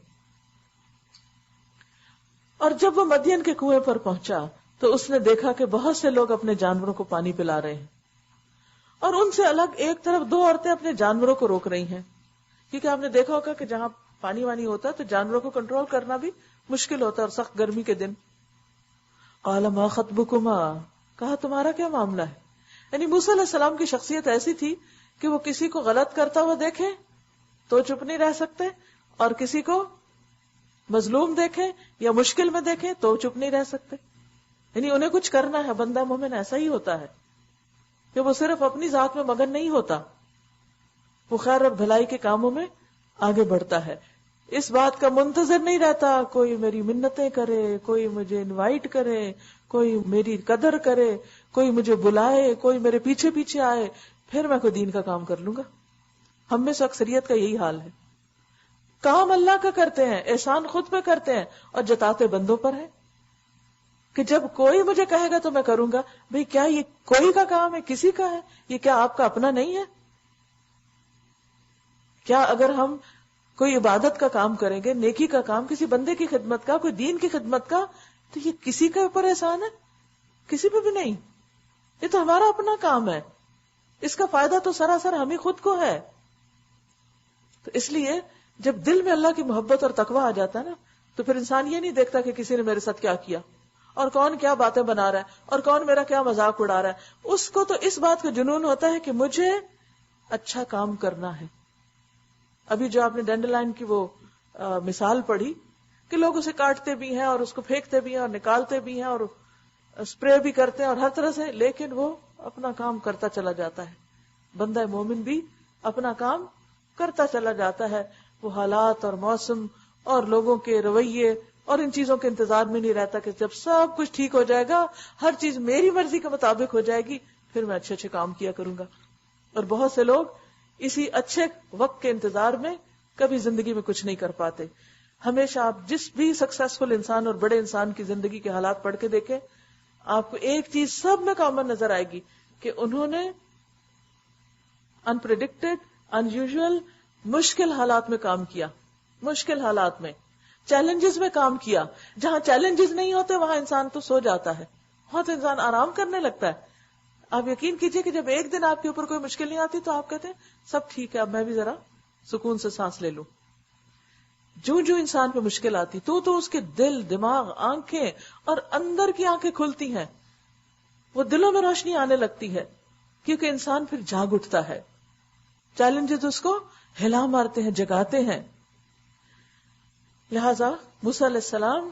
اور جب وہ مدین کے کنویں پر پہنچا تو اس نے دیکھا کہ بہت سے لوگ اپنے جانوروں کو پانی پلا رہے ہیں, اور ان سے الگ ایک طرف دو عورتیں اپنے جانوروں کو روک رہی ہیں, کیونکہ آپ نے دیکھا ہوگا کہ جہاں پانی وانی ہوتا ہے تو جانوروں کو کنٹرول کرنا بھی مشکل ہوتا ہے, اور سخت گرمی کے دن. قال ما خطبکما, کہا تمہارا کیا معاملہ ہے؟ یعنی موسیٰ علیہ السلام کی شخصیت ایسی تھی کہ وہ کسی کو غلط کرتا ہوا دیکھے تو چپ نہیں رہ سکتے, اور کسی کو مظلوم دیکھے یا مشکل میں دیکھے تو چپ نہیں رہ سکتے. یعنی انہیں کچھ کرنا ہے. بندہ مومن ایسا ہی ہوتا ہے کہ وہ صرف اپنی ذات میں مگن نہیں ہوتا, وہ خیر اور بھلائی کے کاموں میں آگے بڑھتا ہے. اس بات کا منتظر نہیں رہتا کوئی میری منتیں کرے, کوئی مجھے انوائٹ کرے, کوئی میری قدر کرے, کوئی مجھے بلائے, کوئی میرے پیچھے پیچھے آئے, پھر میں کوئی دین کا کام کر لوں گا. ہم میں سے اکثریت کا یہی حال ہے. کام اللہ کا کرتے ہیں, احسان خود پہ کرتے ہیں, اور جتاتے بندوں پر ہے کہ جب کوئی مجھے کہے گا تو میں کروں گا. بھئی کیا یہ کوئی کا کام ہے, کسی کا ہے؟ یہ کیا آپ کا اپنا نہیں ہے؟ کیا اگر ہم کوئی عبادت کا کام کریں گے, نیکی کا کام, کسی بندے کی خدمت کا, کوئی دین کی خدمت کا, تو یہ کسی کے اوپر احسان ہے؟ کسی پہ بھی نہیں. یہ تو ہمارا اپنا کام ہے, اس کا فائدہ تو سراسر ہمیں خود کو ہے. تو اس لیے جب دل میں اللہ کی محبت اور تقویٰ آ جاتا ہے نا, تو پھر انسان یہ نہیں دیکھتا کہ کسی نے میرے ساتھ کیا کیا, اور کون کیا باتیں بنا رہا ہے, اور کون میرا کیا مذاق اڑا رہا ہے. اس کو تو اس بات کا جنون ہوتا ہے کہ مجھے اچھا کام کرنا ہے. ابھی جو آپ نے ڈینڈر لائن کی وہ مثال پڑھی کہ لوگ اسے کاٹتے بھی ہیں اور اس کو پھینکتے بھی ہیں اور نکالتے بھی ہیں اور اسپرے بھی کرتے ہیں اور ہر طرح سے, لیکن وہ اپنا کام کرتا چلا جاتا ہے. بندہ مومن بھی اپنا کام کرتا چلا جاتا ہے. وہ حالات اور موسم اور لوگوں کے رویے اور ان چیزوں کے انتظار میں نہیں رہتا کہ جب سب کچھ ٹھیک ہو جائے گا, ہر چیز میری مرضی کے مطابق ہو جائے گی, پھر میں اچھے اچھے کام کیا کروں گا. اور بہت سے لوگ اسی اچھے وقت کے انتظار میں کبھی زندگی میں کچھ نہیں کر پاتے. ہمیشہ آپ جس بھی سکسیسفل انسان اور بڑے انسان کی زندگی کے حالات پڑھ کے دیکھیں, آپ کو ایک چیز سب میں کامن نظر آئے گی کہ انہوں نے انپریڈکٹڈ, انیوژل, مشکل حالات میں کام کیا, مشکل حالات میں, چیلنجز میں کام کیا. جہاں چیلنجز نہیں ہوتے وہاں انسان تو سو جاتا ہے, وہاں تو انسان آرام کرنے لگتا ہے. آپ یقین کیجئے کہ جب ایک دن آپ کے اوپر کوئی مشکل نہیں آتی تو آپ کہتے ہیں سب ٹھیک ہے, اب میں بھی ذرا سکون سے سانس لے لوں. جو انسان پہ مشکل آتی تو اس کے دل, دماغ, آنکھیں اور اندر کی آنکھیں کھلتی ہیں, وہ دلوں میں روشنی آنے لگتی ہے, کیونکہ انسان پھر جاگ اٹھتا ہے. چیلنجز اس کو ہلا مارتے ہیں, جگاتے ہیں. لہذا موسیٰ علیہ السلام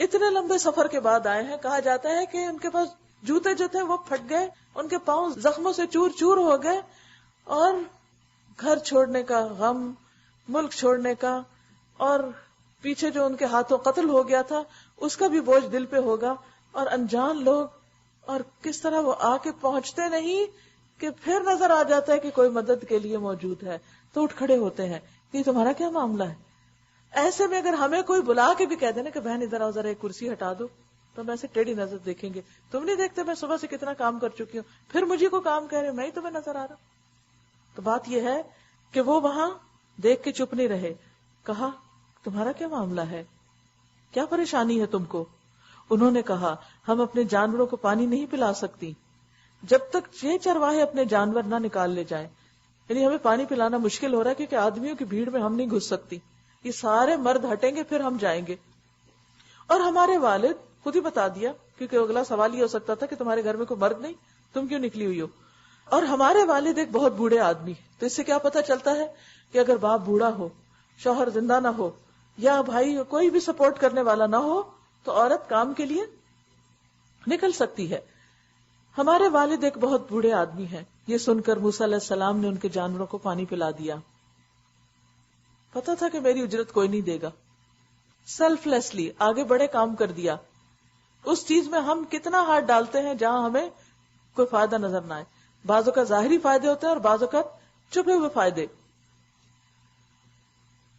اتنے لمبے سفر کے بعد آئے ہیں. کہا جاتا ہے کہ ان کے پاس جوتے جو تھے وہ پھٹ گئے, ان کے پاؤں زخموں سے چور چور ہو گئے, اور گھر چھوڑنے کا غم, ملک چھوڑنے کا, اور پیچھے جو ان کے ہاتھوں قتل ہو گیا تھا اس کا بھی بوجھ دل پہ ہوگا, اور انجان لوگ, اور کس طرح وہ آ کے پہنچتے نہیں کہ پھر نظر آ جاتا ہے کہ کوئی مدد کے لیے موجود ہے, تو اٹھ کھڑے ہوتے ہیں کہ تمہارا کیا معاملہ ہے. ایسے میں اگر ہمیں کوئی بلا کے بھی کہہ دینا کہ بہن ادھر آؤ, ذرا ایک کرسی ہٹا دو, تو ہم ایسے ٹیڑھی نظر دیکھیں گے, تم نہیں دیکھتے میں صبح سے کتنا کام کر چکی ہوں, پھر مجھے کو کام کہہ رہے, میں ہی تمہیں نظر آ رہا. تو بات یہ ہے کہ وہ وہاں دیکھ کے چپ نہیں رہے, کہا تمہارا کیا معاملہ ہے, کیا پریشانی ہے تم کو. انہوں نے کہا ہم اپنے جانوروں کو پانی نہیں پلا سکتی جب تک 6 چرواہے اپنے جانور نہ نکال لے جائیں. یعنی ہمیں پانی پلانا مشکل ہو رہا ہے کیونکہ آدمیوں کی بھیڑ میں ہم نہیں گھس سکتی, یہ سارے مرد ہٹیں گے پھر ہم جائیں گے. اور ہمارے والد خود ہی بتا دیا کیونکہ اگلا سوال یہ ہو سکتا تھا کہ تمہارے گھر میں کوئی مرد نہیں، تم کیوں نکلی ہوئی ہو. اور ہمارے والد ایک بہت بوڑھے آدمی، تو اس سے کیا پتا چلتا ہے کہ اگر باپ بوڑھا ہو، شوہر زندہ نہ ہو، یا بھائی کوئی بھی سپورٹ کرنے والا نہ ہو، تو عورت کام کے لیے نکل سکتی ہے. ہمارے والد ایک بہت بوڑھے آدمی ہیں. یہ سن کر موسیٰ علیہ السلام نے ان کے جانوروں کو پانی پلا دیا. پتا تھا کہ میری اجرت کوئی نہیں دے گا. سیلف لیسلی آگے بڑے کام کر دیا. اس چیز میں ہم کتنا ہاتھ ڈالتے ہیں جہاں ہمیں کوئی فائدہ نظر نہ آئے. بعض اوقات ظاہری فائدے ہوتے ہیں اور بعض اوقات چھپے ہوئے فائدے.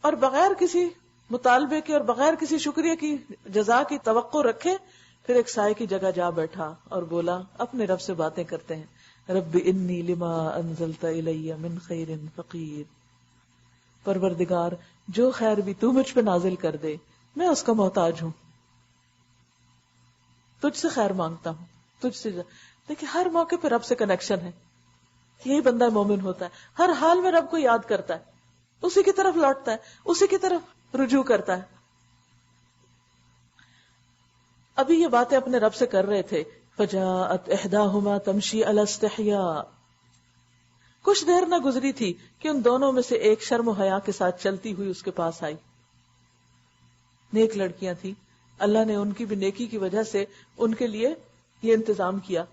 اور بغیر کسی مطالبے کے اور بغیر کسی شکریہ کی جزا کی توقع رکھے پھر ایک سائے کی جگہ جا بیٹھا اور بولا اپنے رب سے باتیں کرتے ہیں. رب انی لما انزلت الی من خیر فقیر. پروردگار جو خیر بھی تو مجھ پہ نازل کر دے میں اس کا محتاج ہوں. تجھ سے خیر مانگتا ہوں، تجھ سے. دیکھیں ہر موقع پہ رب سے کنیکشن ہے. یہی بندہ مومن ہوتا ہے. ہر حال میں رب کو یاد کرتا ہے، اسی کی طرف لوٹتا ہے، اسی کی طرف رجوع کرتا ہے. ابھی یہ باتیں اپنے رب سے کر رہے تھے. فجاءت احداہما تمشی علی استحیاء. کچھ دیر نہ گزری تھی کہ ان دونوں میں سے ایک شرم و حیا کے ساتھ چلتی ہوئی اس کے پاس آئی. نیک لڑکیاں تھیں، اللہ نے ان کی بھی نیکی کی وجہ سے ان کے لیے یہ انتظام کیا.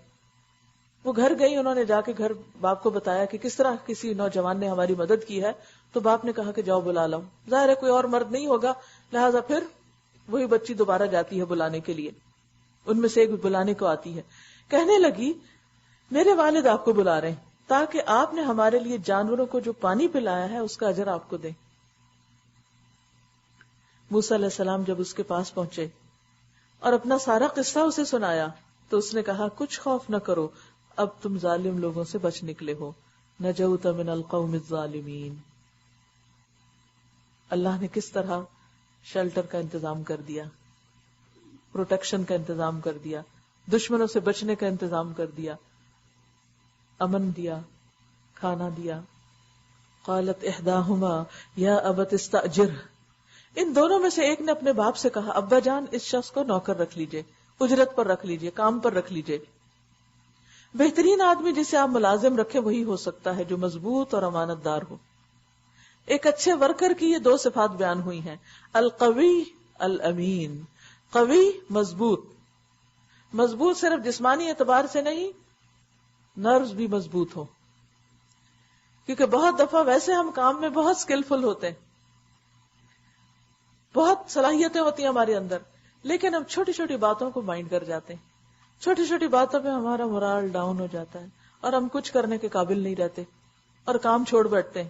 وہ گھر گئی، انہوں نے جا کے گھر باپ کو بتایا کہ کس طرح کسی نوجوان نے ہماری مدد کی ہے. تو باپ نے کہا کہ جاؤ بلا لاؤ. ظاہر ہے کوئی اور مرد نہیں ہوگا، لہذا پھر وہی بچی دوبارہ جاتی ہے بلانے کے لیے. ان میں سے ایک بلانے کو آتی ہے. کہنے لگی میرے والد آپ کو بلا رہے ہیں تاکہ آپ نے ہمارے لیے جانوروں کو جو پانی پلایا ہے اس کا اجر آپ کو دیں. موسیٰ علیہ السلام جب اس کے پاس پہنچے اور اپنا سارا قصہ اسے سنایا تو اس نے کہا کچھ خوف نہ کرو، اب تم ظالم لوگوں سے بچ نکلے ہو. نجوت من القوم الظالمین. اللہ نے کس طرح شیلٹر کا انتظام کر دیا، پروٹیکشن کا انتظام کر دیا، دشمنوں سے بچنے کا انتظام کر دیا، امن دیا، کھانا دیا. قالت احداہما یا ابت استاجر. ان دونوں میں سے ایک نے اپنے باپ سے کہا ابا جان اس شخص کو نوکر رکھ لیجئے، اجرت پر رکھ لیجئے، کام پر رکھ لیجئے. بہترین آدمی جسے آپ ملازم رکھیں وہی ہو سکتا ہے جو مضبوط اور امانت دار ہو. ایک اچھے ورکر کی یہ دو صفات بیان ہوئی ہیں، القوی الامین. قوی مضبوط، مضبوط صرف جسمانی اعتبار سے نہیں، نروز بھی مضبوط ہو. کیونکہ بہت دفعہ ویسے ہم کام میں بہت سکلفل ہوتے ہیں، بہت صلاحیتیں ہوتی ہیں ہمارے اندر، لیکن ہم چھوٹی چھوٹی باتوں کو مائنڈ کر جاتے ہیں. چھوٹی چھوٹی باتوں پہ ہمارا مورال ڈاؤن ہو جاتا ہے اور ہم کچھ کرنے کے قابل نہیں رہتے اور کام چھوڑ بیٹھتے ہیں.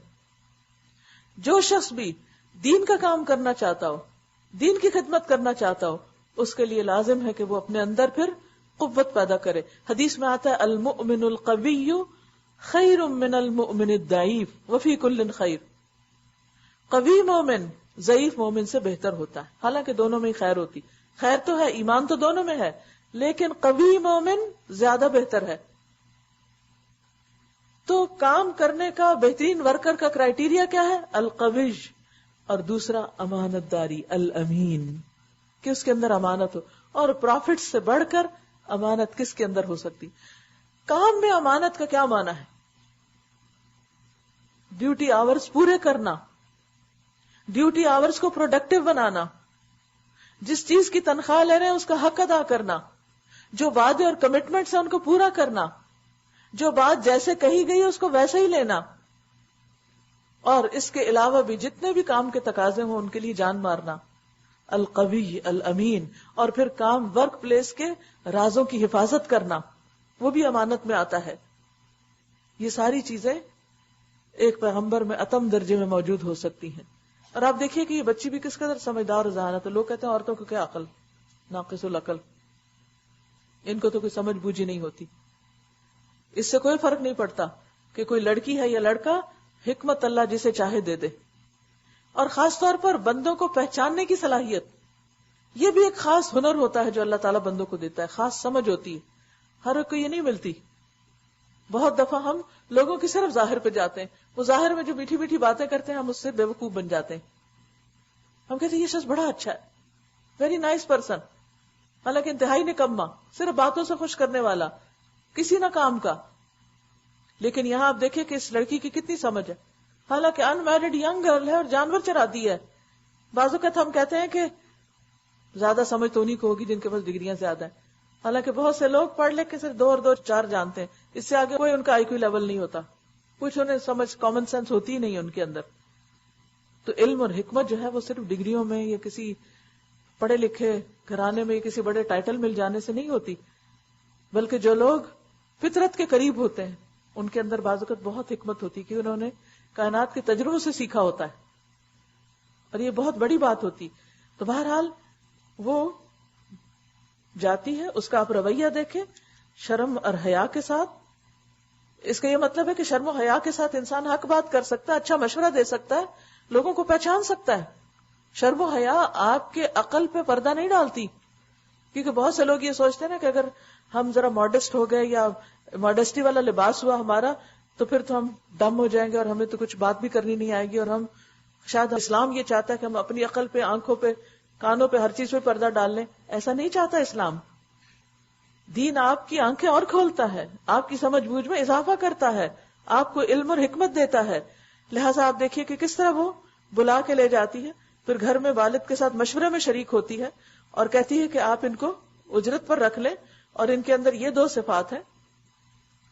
جو شخص بھی دین کا کام کرنا چاہتا ہو، دین کی خدمت کرنا چاہتا ہو، اس کے لیے لازم ہے کہ وہ اپنے اندر پھر قوت پیدا کرے. حدیث میں آتا ہے المؤمن القوی خیر من المؤمن الضعیف وفی کل خیر. قوی مومن ضعیف مومن سے بہتر ہوتا ہے. حالانکہ دونوں میں ہی خیر ہوتی، خیر تو ہے، ایمان تو دونوں میں ہے، لیکن قوی مومن زیادہ بہتر ہے. تو کام کرنے کا بہترین ورکر کا کرائیٹیریا کیا ہے؟ القوی. اور دوسرا امانت داری الامین، کہ اس کے اندر امانت ہو. اور پروفٹ سے بڑھ کر امانت کس کے اندر ہو سکتی؟ کام میں امانت کا کیا معنی ہے؟ ڈیوٹی آورز پورے کرنا، ڈیوٹی آورز کو پروڈکٹیو بنانا، جس چیز کی تنخواہ لے رہے ہیں اس کا حق ادا کرنا، جو وعدے اور کمٹمنٹس ہیں ان کو پورا کرنا، جو بات جیسے کہی گئی اس کو ویسے ہی لینا. اور اس کے علاوہ بھی جتنے بھی کام کے تقاضے ہوں ان کے لیے جان مارنا. القوی الامین. اور پھر کام ورک پلیس کے رازوں کی حفاظت کرنا، وہ بھی امانت میں آتا ہے. یہ ساری چیزیں ایک پیغمبر میں اتم درجے میں موجود ہو سکتی ہیں. اور آپ دیکھیے کہ یہ بچی بھی کس قدر سمجھدار اور ذہانت ہے. لوگ کہتے ہیں عورتوں کو کیا عقل، ناقص العقل، ان کو تو کوئی سمجھ بوجھی نہیں ہوتی. اس سے کوئی فرق نہیں پڑتا کہ کوئی لڑکی ہے یا لڑکا، حکمت اللہ جسے چاہے دے دے. اور خاص طور پر بندوں کو پہچاننے کی صلاحیت، یہ بھی ایک خاص ہنر ہوتا ہے جو اللہ تعالیٰ بندوں کو دیتا ہے. خاص سمجھ ہوتی ہے، ہر ایک کو یہ نہیں ملتی. بہت دفعہ ہم لوگوں کی صرف ظاہر پہ جاتے ہیں، وہ ظاہر میں جو میٹھی میٹھی باتیں کرتے ہیں ہم اس سے بیوقوف بن جاتے ہیں. ہم کہتے ہیں یہ شخص بڑا اچھا ہے، ویری نائس پرسن، حالانکہ انتہائی نکما، صرف باتوں سے خوش کرنے والا، کسی نہ کام کا. لیکن یہاں آپ دیکھیں کہ اس لڑکی کی کتنی سمجھ ہے، حالانکہ ان میرڈ ینگ گرل ہے اور جانور چراتی ہے. بعض اوقات ہم کہتے ہیں کہ زیادہ سمجھ تو انہیں کو ہوگی جن کے پاس ڈگریاں زیادہ ہیں، حالانکہ بہت سے لوگ پڑھ لے کے صرف 2 اور 2 4 جانتے ہیں، اس سے آگے کوئی ان کا آئی کیو لیول نہیں ہوتا، کچھ انہیں سمجھ کامن سینس ہوتی ہی نہیں ان کے اندر. تو علم اور حکمت جو ہے وہ صرف ڈگریوں میں یا کسی پڑھے لکھے گھرانے میں یا کسی بڑے ٹائٹل مل جانے سے نہیں ہوتی، بلکہ جو لوگ فطرت کے قریب ہوتے ہیں ان کے اندر بعض اوقات بہت حکمت ہوتی کہ انہوں نے کائنات کے تجربوں سے سیکھا ہوتا ہے، اور یہ بہت بڑی بات ہوتی. تو بہرحال وہ جاتی ہے، اس کا آپ رویہ دیکھیں شرم اور حیا کے ساتھ. اس کا یہ مطلب ہے کہ شرم و حیا کے ساتھ انسان حق بات کر سکتا ہے، اچھا مشورہ دے سکتا ہے، لوگوں کو پہچان سکتا ہے. شرم و حیا آپ کے عقل پہ پردہ نہیں ڈالتی، کیونکہ بہت سے لوگ یہ سوچتے ہیں نا کہ اگر ہم ذرا ماڈسٹ ہو گئے یا ماڈسٹی والا لباس ہوا ہمارا تو پھر تو ہم ڈم ہو جائیں گے اور ہمیں تو کچھ بات بھی کرنی نہیں آئے گی، اور ہم شاید اسلام یہ چاہتا ہے کہ ہم اپنی عقل پہ، آنکھوں پہ، کانوں پہ، ہر چیز پہ پردہ ڈال لیں. ایسا نہیں چاہتا اسلام. دین آپ کی آنکھیں اور کھولتا ہے، آپ کی سمجھ بوجھ میں اضافہ کرتا ہے، آپ کو علم اور حکمت دیتا ہے. لہٰذا آپ دیکھیے کہ کس طرح وہ بلا کے لے جاتی ہے، پھر گھر میں والد کے ساتھ مشورے میں شریک ہوتی ہے اور کہتی ہے کہ آپ ان کو اجرت پر رکھ لیں اور ان کے اندر یہ 2 صفات ہیں.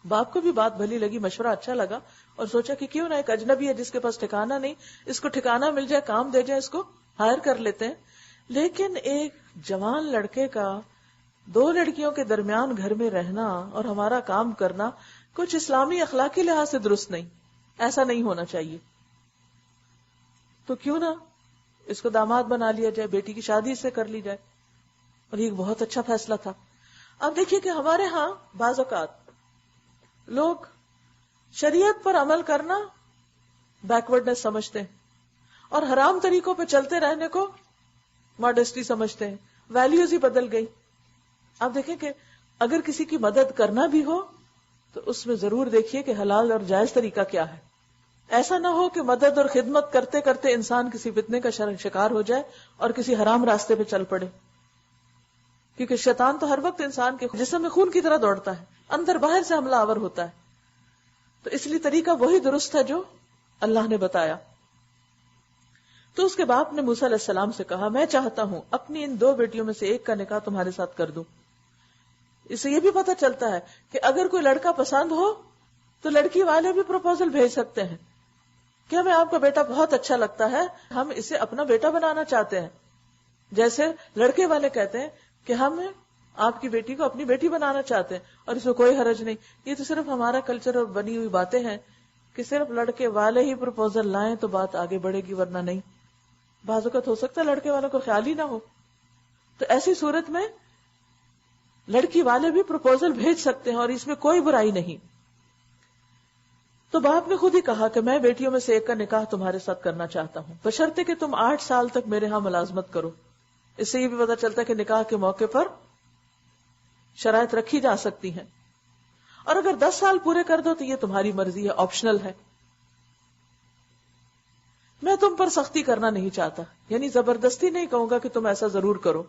باپ کو بھی بات بھلی لگی، مشورہ اچھا لگا اور سوچا کہ کیوں نہ ایک اجنبی ہے جس کے پاس ٹھکانہ نہیں، اس کو ٹھکانہ مل جائے، کام دے جائے، اس کو ہائر کر لیتے ہیں. لیکن ایک جوان لڑکے کا 2 لڑکیوں کے درمیان گھر میں رہنا اور ہمارا کام کرنا کچھ اسلامی اخلاقی لحاظ سے درست نہیں، ایسا نہیں ہونا چاہیے. تو کیوں نہ اس کو داماد بنا لیا جائے، بیٹی کی شادی سے کر لی جائے، اور یہ بہت اچھا فیصلہ تھا. اب دیکھیے کہ ہمارے ہاں بعض اوقات لوگ شریعت پر عمل کرنا بیکورڈنس سمجھتے ہیں اور حرام طریقوں پہ چلتے رہنے کو ماڈسٹی سمجھتے ہیں. ویلیوز ہی بدل گئی. آپ دیکھیں کہ اگر کسی کی مدد کرنا بھی ہو تو اس میں ضرور دیکھیے کہ حلال اور جائز طریقہ کیا ہے. ایسا نہ ہو کہ مدد اور خدمت کرتے کرتے انسان کسی فتنے کا شکار ہو جائے اور کسی حرام راستے پہ چل پڑے، کیونکہ شیطان تو ہر وقت انسان کے جسم میں خون کی طرح دوڑتا ہے، اندر باہر سے حملہ آور ہوتا ہے. تو اس لیے طریقہ وہی درست ہے جو اللہ نے بتایا. تو اس کے باپ نے موسیٰ علیہ السلام سے کہا، میں چاہتا ہوں اپنی ان 2 بیٹیوں میں سے ایک کا نکاح تمہارے ساتھ کر دوں. اس سے یہ بھی پتہ چلتا ہے کہ اگر کوئی لڑکا پسند ہو تو لڑکی والے بھی پروپوزل بھیج سکتے ہیں کہ ہمیں آپ کا بیٹا بہت اچھا لگتا ہے، ہم اسے اپنا بیٹا بنانا چاہتے ہیں. جیسے لڑکے والے کہتے ہیں کہ ہم آپ کی بیٹی کو اپنی بیٹی بنانا چاہتے ہیں اور اس میں کوئی حرج نہیں. یہ تو صرف ہمارا کلچر اور بنی ہوئی باتیں ہیں کہ صرف لڑکے والے ہی پروپوزل لائیں تو بات آگے بڑھے گی، ورنہ نہیں. بعض اوقات ہو سکتا ہے لڑکے والوں کو خیال ہی نہ ہو، تو ایسی صورت میں لڑکی والے بھی پروپوزل بھیج سکتے ہیں اور اس میں کوئی برائی نہیں. تو باپ نے خود ہی کہا کہ میں بیٹیوں میں سے ایک کا نکاح تمہارے ساتھ کرنا چاہتا ہوں، بشرطے کہ تم 8 سال تک میرے ہاں ملازمت کرو. اس سے یہ بھی پتا چلتا ہے کہ نکاح کے موقع پر شرائط رکھی جا سکتی ہیں، اور اگر 10 سال پورے کر دو تو یہ تمہاری مرضی ہے، آپشنل ہے. میں تم پر سختی کرنا نہیں چاہتا، یعنی زبردستی نہیں کہوں گا کہ تم ایسا ضرور کرو،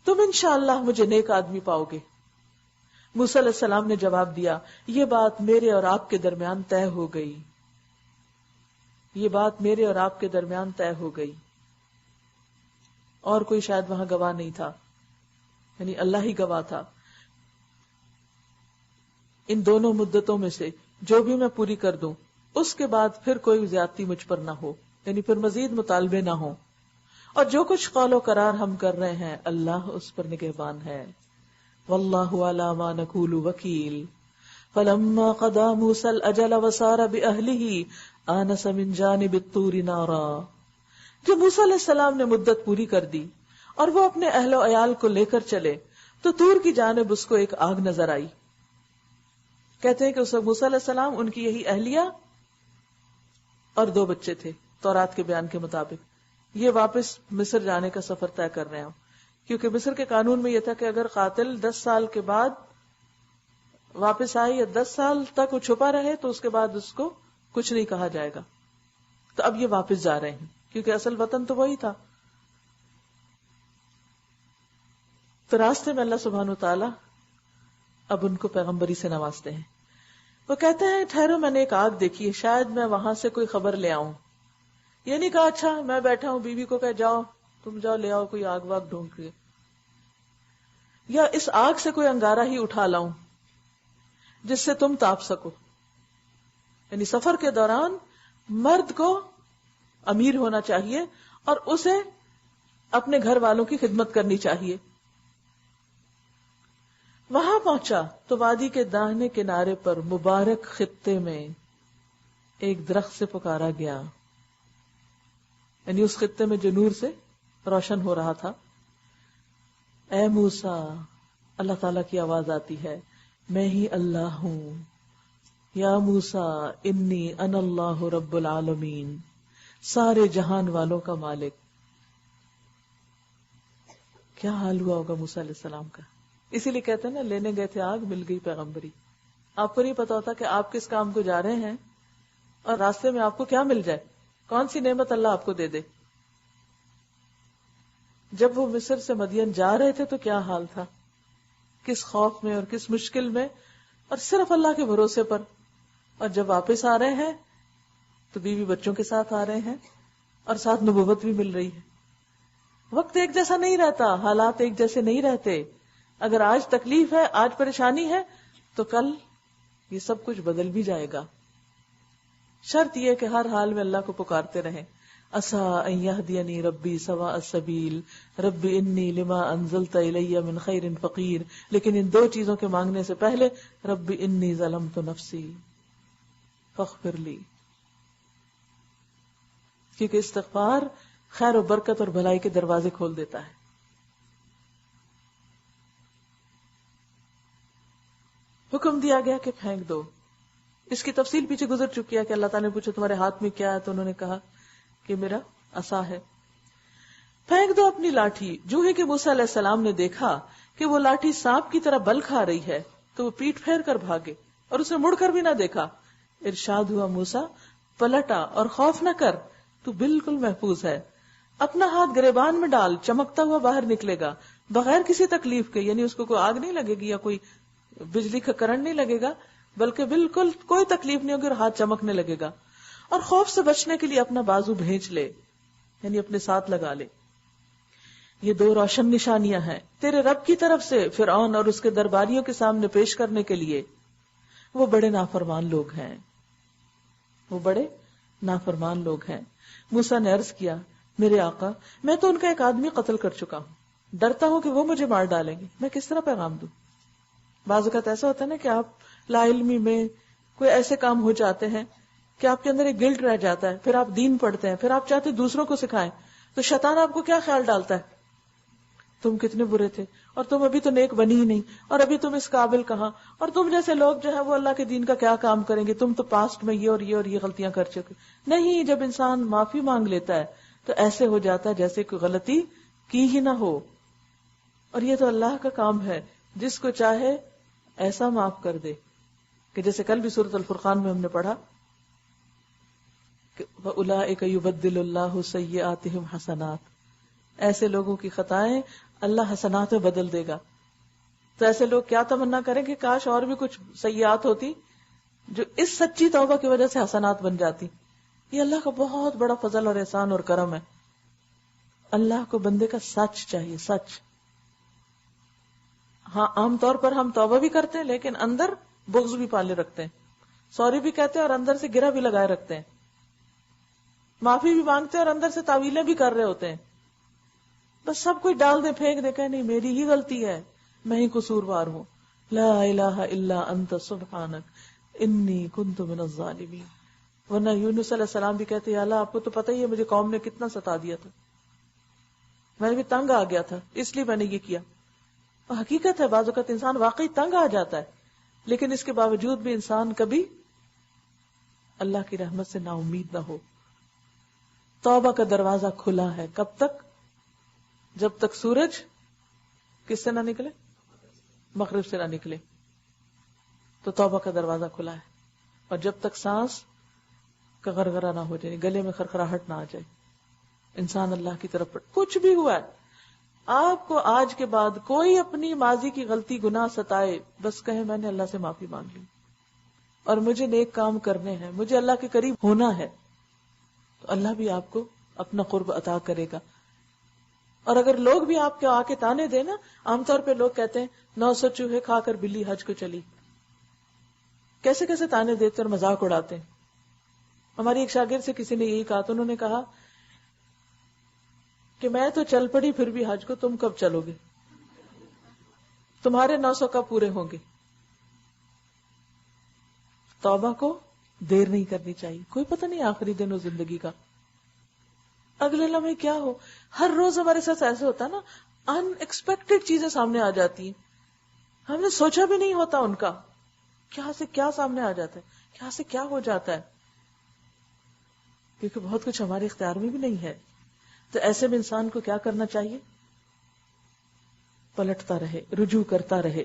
تم انشاءاللہ مجھے نیک آدمی پاؤ گے. موسیٰ علیہ السلام نے جواب دیا، یہ بات میرے اور آپ کے درمیان طے ہو گئی، یہ بات میرے اور آپ کے درمیان طے ہو گئی. اور کوئی شاید وہاں گواہ نہیں تھا، یعنی اللہ ہی گواہ تھا. ان دونوں مدتوں میں سے جو بھی میں پوری کر دوں اس کے بعد پھر کوئی زیادتی مجھ پر نہ ہو، یعنی پھر مزید مطالبے نہ ہو. اور جو کچھ قول و قرار ہم کر رہے ہیں اللہ اس پر نگہبان ہے. واللہ علی ما نقول وکیل. فلما قضى موسى الاجل وسار باهله آنس من جانب الطور نارا. جب موسیٰ علیہ السلام نے مدت پوری کر دی اور وہ اپنے اہل و عیال کو لے کر چلے تو طور کی جانب اس کو ایک آگ نظر آئی. کہتے ہیں کہ اس وقت موسیٰ علیہ السلام، ان کی یہی اہلیہ اور 2 بچے تھے تورات کے بیان کے مطابق. یہ واپس مصر جانے کا سفر طے کر رہے ہیں، کیونکہ مصر کے قانون میں یہ تھا کہ اگر قاتل 10 سال کے بعد واپس آئے یا 10 سال تک وہ چھپا رہے تو اس کے بعد اس کو کچھ نہیں کہا جائے گا. تو اب یہ واپس جا رہے ہیں کیونکہ اصل وطن تو وہی تھا. تو راستے میں اللہ سبحانہ وتعالی اب ان کو پیغمبری سے نوازتے ہیں. وہ کہتے ہیں ٹھہرو میں نے ایک آگ دیکھی ہے، شاید میں وہاں سے کوئی خبر لے آؤں. یہ نہیں کہا اچھا میں بیٹھا ہوں، بیوی کو کہ جاؤ تم جاؤ لے آؤ کوئی آگ واگ ڈھونڈ کے، یا اس آگ سے کوئی انگارہ ہی اٹھا لاؤں جس سے تم تاپ سکو. یعنی سفر کے دوران مرد کو امیر ہونا چاہیے اور اسے اپنے گھر والوں کی خدمت کرنی چاہیے. وہاں پہنچا تو وادی کے داہنے کنارے پر مبارک خطے میں ایک درخت سے پکارا گیا، یعنی اس خطے میں جو نور سے روشن ہو رہا تھا. اے موسیٰ، اللہ تعالیٰ کی آواز آتی ہے، میں ہی اللہ ہوں. یا موسیٰ انی انا اللہ رب العالمین، سارے جہان والوں کا مالک. کیا حال ہوا ہوگا موسیٰ علیہ السلام کا. اسی لیے کہتے ہیں نا لینے گئے تھے آگ مل گئی پیغمبری. آپ کو نہیں پتا ہوتا کہ آپ کس کام کو جا رہے ہیں اور راستے میں آپ کو کیا مل جائے، کون سی نعمت اللہ آپ کو دے دے. جب وہ مصر سے مدین جا رہے تھے تو کیا حال تھا، کس خوف میں اور کس مشکل میں، اور صرف اللہ کے بھروسے پر. اور جب واپس آ رہے ہیں تو بیوی بچوں کے ساتھ آ رہے ہیں اور ساتھ نبوت بھی مل رہی ہے. وقت ایک جیسا نہیں رہتا، حالات ایک جیسے نہیں رہتے. اگر آج تکلیف ہے، آج پریشانی ہے، تو کل یہ سب کچھ بدل بھی جائے گا. شرط یہ کہ ہر حال میں اللہ کو پکارتے رہیں. عسیٰ ان یہدینی ربی سواء السبیل ربی انی لما انزلت الی من خیر فقیر. لیکن ان دو چیزوں کے مانگنے سے پہلے ربی انی ظلمت نفسی فاغفر لی، کیونکہ استغفار خیر و برکت اور بھلائی کے دروازے کھول دیتا ہے. حکم دیا گیا کہ پھینک دو. اس کی تفصیل پیچھے گزر چکی ہے کہ اللہ تعالیٰ نے پوچھا تمہارے ہاتھ میں کیا ہے، تو انہوں نے کہا کہ میرا عصا ہے. پھینک دو اپنی لاٹھی. جو ہی کہ موسیٰ علیہ السلام نے دیکھا کہ وہ لاٹھی سانپ کی طرح بل کھا رہی ہے تو وہ پیٹ پھیر کر بھاگے اور اسے مڑ کر بھی نہ دیکھا. ارشاد ہوا موسیٰ پلٹا اور خوف نہ کر، تو بالکل محفوظ ہے. اپنا ہاتھ گریبان میں ڈال، چمکتا ہوا باہر نکلے گا بغیر کسی تکلیف کے. یعنی اس کو کوئی آگ نہیں لگے گی یا کوئی بجلی کا کرنٹ نہیں لگے گا، بلکہ بالکل کوئی تکلیف نہیں ہوگی اور ہاتھ چمکنے لگے گا. اور خوف سے بچنے کے لیے اپنا بازو بھینچ لے، یعنی اپنے ساتھ لگا لے. یہ دو روشن نشانیاں ہیں تیرے رب کی طرف سے فرعون اور اس کے درباریوں کے سامنے پیش کرنے کے لیے. وہ بڑے نافرمان لوگ ہیں، وہ بڑے نافرمان لوگ ہیں. موسیٰ نے عرض کیا میرے آقا، میں تو ان کا ایک آدمی قتل کر چکا ہوں، ڈرتا ہوں کہ وہ مجھے مار ڈالیں گے، میں کس طرح پیغام دوں. بعض اوقات ایسا ہوتا ہے نا کہ آپ لا علمی میں کوئی ایسے کام ہو جاتے ہیں کہ آپ کے اندر ایک گلٹ رہ جاتا ہے، پھر آپ دین پڑھتے ہیں، پھر آپ چاہتے ہیں دوسروں کو سکھائیں، تو شیطان آپ کو کیا خیال ڈالتا ہے، تم کتنے برے تھے اور تم ابھی تو نیک بنی ہی نہیں اور ابھی تم اس قابل کہاں، اور تم جیسے لوگ جو ہے وہ اللہ کے دین کا کیا کام کریں گے، تم تو پاسٹ میں یہ اور یہ اور یہ غلطیاں کر چکے. نہیں، جب انسان معافی مانگ لیتا ہے تو ایسے ہو جاتا ہے جیسے کوئی غلطی کی ہی نہ ہو. اور یہ تو اللہ کا کام ہے، جس کو چاہے ایسا معاف کر دے کہ جیسے کل بھی سورۃ الفرقان میں ہم نے پڑھا کہ وَأُولَئِكَ يُبَدِّلُ اللَّهُ سَيِّئَاتِهِمْ حَسَنَاتٍ، ایسے لوگوں کی خطائیں اللہ حسنات میں بدل دے گا. تو ایسے لوگ کیا تمنا کریں کہ کاش اور بھی کچھ سیئات ہوتی جو اس سچی توبہ کی وجہ سے حسنات بن جاتی. یہ اللہ کا بہت بڑا فضل اور احسان اور کرم ہے. اللہ کو بندے کا سچ چاہیے، سچ. ہاں عام طور پر ہم توبہ بھی کرتے ہیں لیکن اندر بغض بھی پالے رکھتے ہیں، سوری بھی کہتے ہیں اور اندر سے گرہ بھی لگائے رکھتے ہیں، معافی بھی مانگتے ہیں اور اندر سے تعویلیں بھی کر رہے ہوتے ہیں. بس سب کچھ ڈال دیں، پھینک دیں، کہ نہیں میری ہی غلطی ہے، میں ہی قصوروار ہوں. لا الہ الا انت سبحانک انی کنت من الظالمین. ورنہ یونس علیہ السلام بھی کہتے ہیں یا اللہ آپ کو تو پتہ ہی ہے مجھے قوم نے کتنا ستا دیا تھا، میں بھی تنگ آ گیا تھا اس لیے میں نے یہ کیا. اور حقیقت ہے بعض اوقات انسان واقعی تنگ آ جاتا ہے، لیکن اس کے باوجود بھی انسان کبھی اللہ کی رحمت سے نا امید نہ ہو. توبہ کا دروازہ کھلا ہے. کب تک؟ جب تک سورج کس سے نہ نکلے، مغرب سے نہ نکلے، تو توبہ کا دروازہ کھلا ہے. اور جب تک سانس کا غرغرہ نہ ہو جائے، گلے میں خرخراہٹ نہ آ جائے، انسان اللہ کی طرف کچھ بھی ہوا ہے، آپ کو آج کے بعد کوئی اپنی ماضی کی غلطی گناہ ستائے، بس کہیں میں نے اللہ سے معافی مانگ لی اور مجھے نیک کام کرنے ہیں، مجھے اللہ کے قریب ہونا ہے، تو اللہ بھی آپ کو اپنا قرب عطا کرے گا. اور اگر لوگ بھی آپ کے آ کے تانے دیں نا، عام طور پہ لوگ کہتے ہیں 900 چوہے کھا کر بلی حج کو چلی، کیسے کیسے تانے دیتے اور مذاق اڑاتے ہیں. ہماری ایک شاگرد سے کسی نے یہی کہا، تو انہوں نے کہا کہ میں تو چل پڑی پھر بھی حج کو، تم کب چلو گے؟ تمہارے 900 کب پورے ہوں گے؟ توبہ کو دیر نہیں کرنی چاہیے، کوئی پتہ نہیں آخری دن ہو زندگی کا، اگلے لمحے کیا ہو. ہر روز ہمارے ساتھ ایسے ہوتا ہے نا، ان ایکسپیکٹڈ چیزیں سامنے آ جاتی ہیں، ہم نے سوچا بھی نہیں ہوتا ان کا، کیا سے کیا سامنے آ جاتا ہے، کیا سے کیا ہو جاتا ہے، کیونکہ بہت کچھ ہمارے اختیار میں بھی نہیں ہے. تو ایسے میں انسان کو کیا کرنا چاہیے؟ پلٹتا رہے، رجوع کرتا رہے.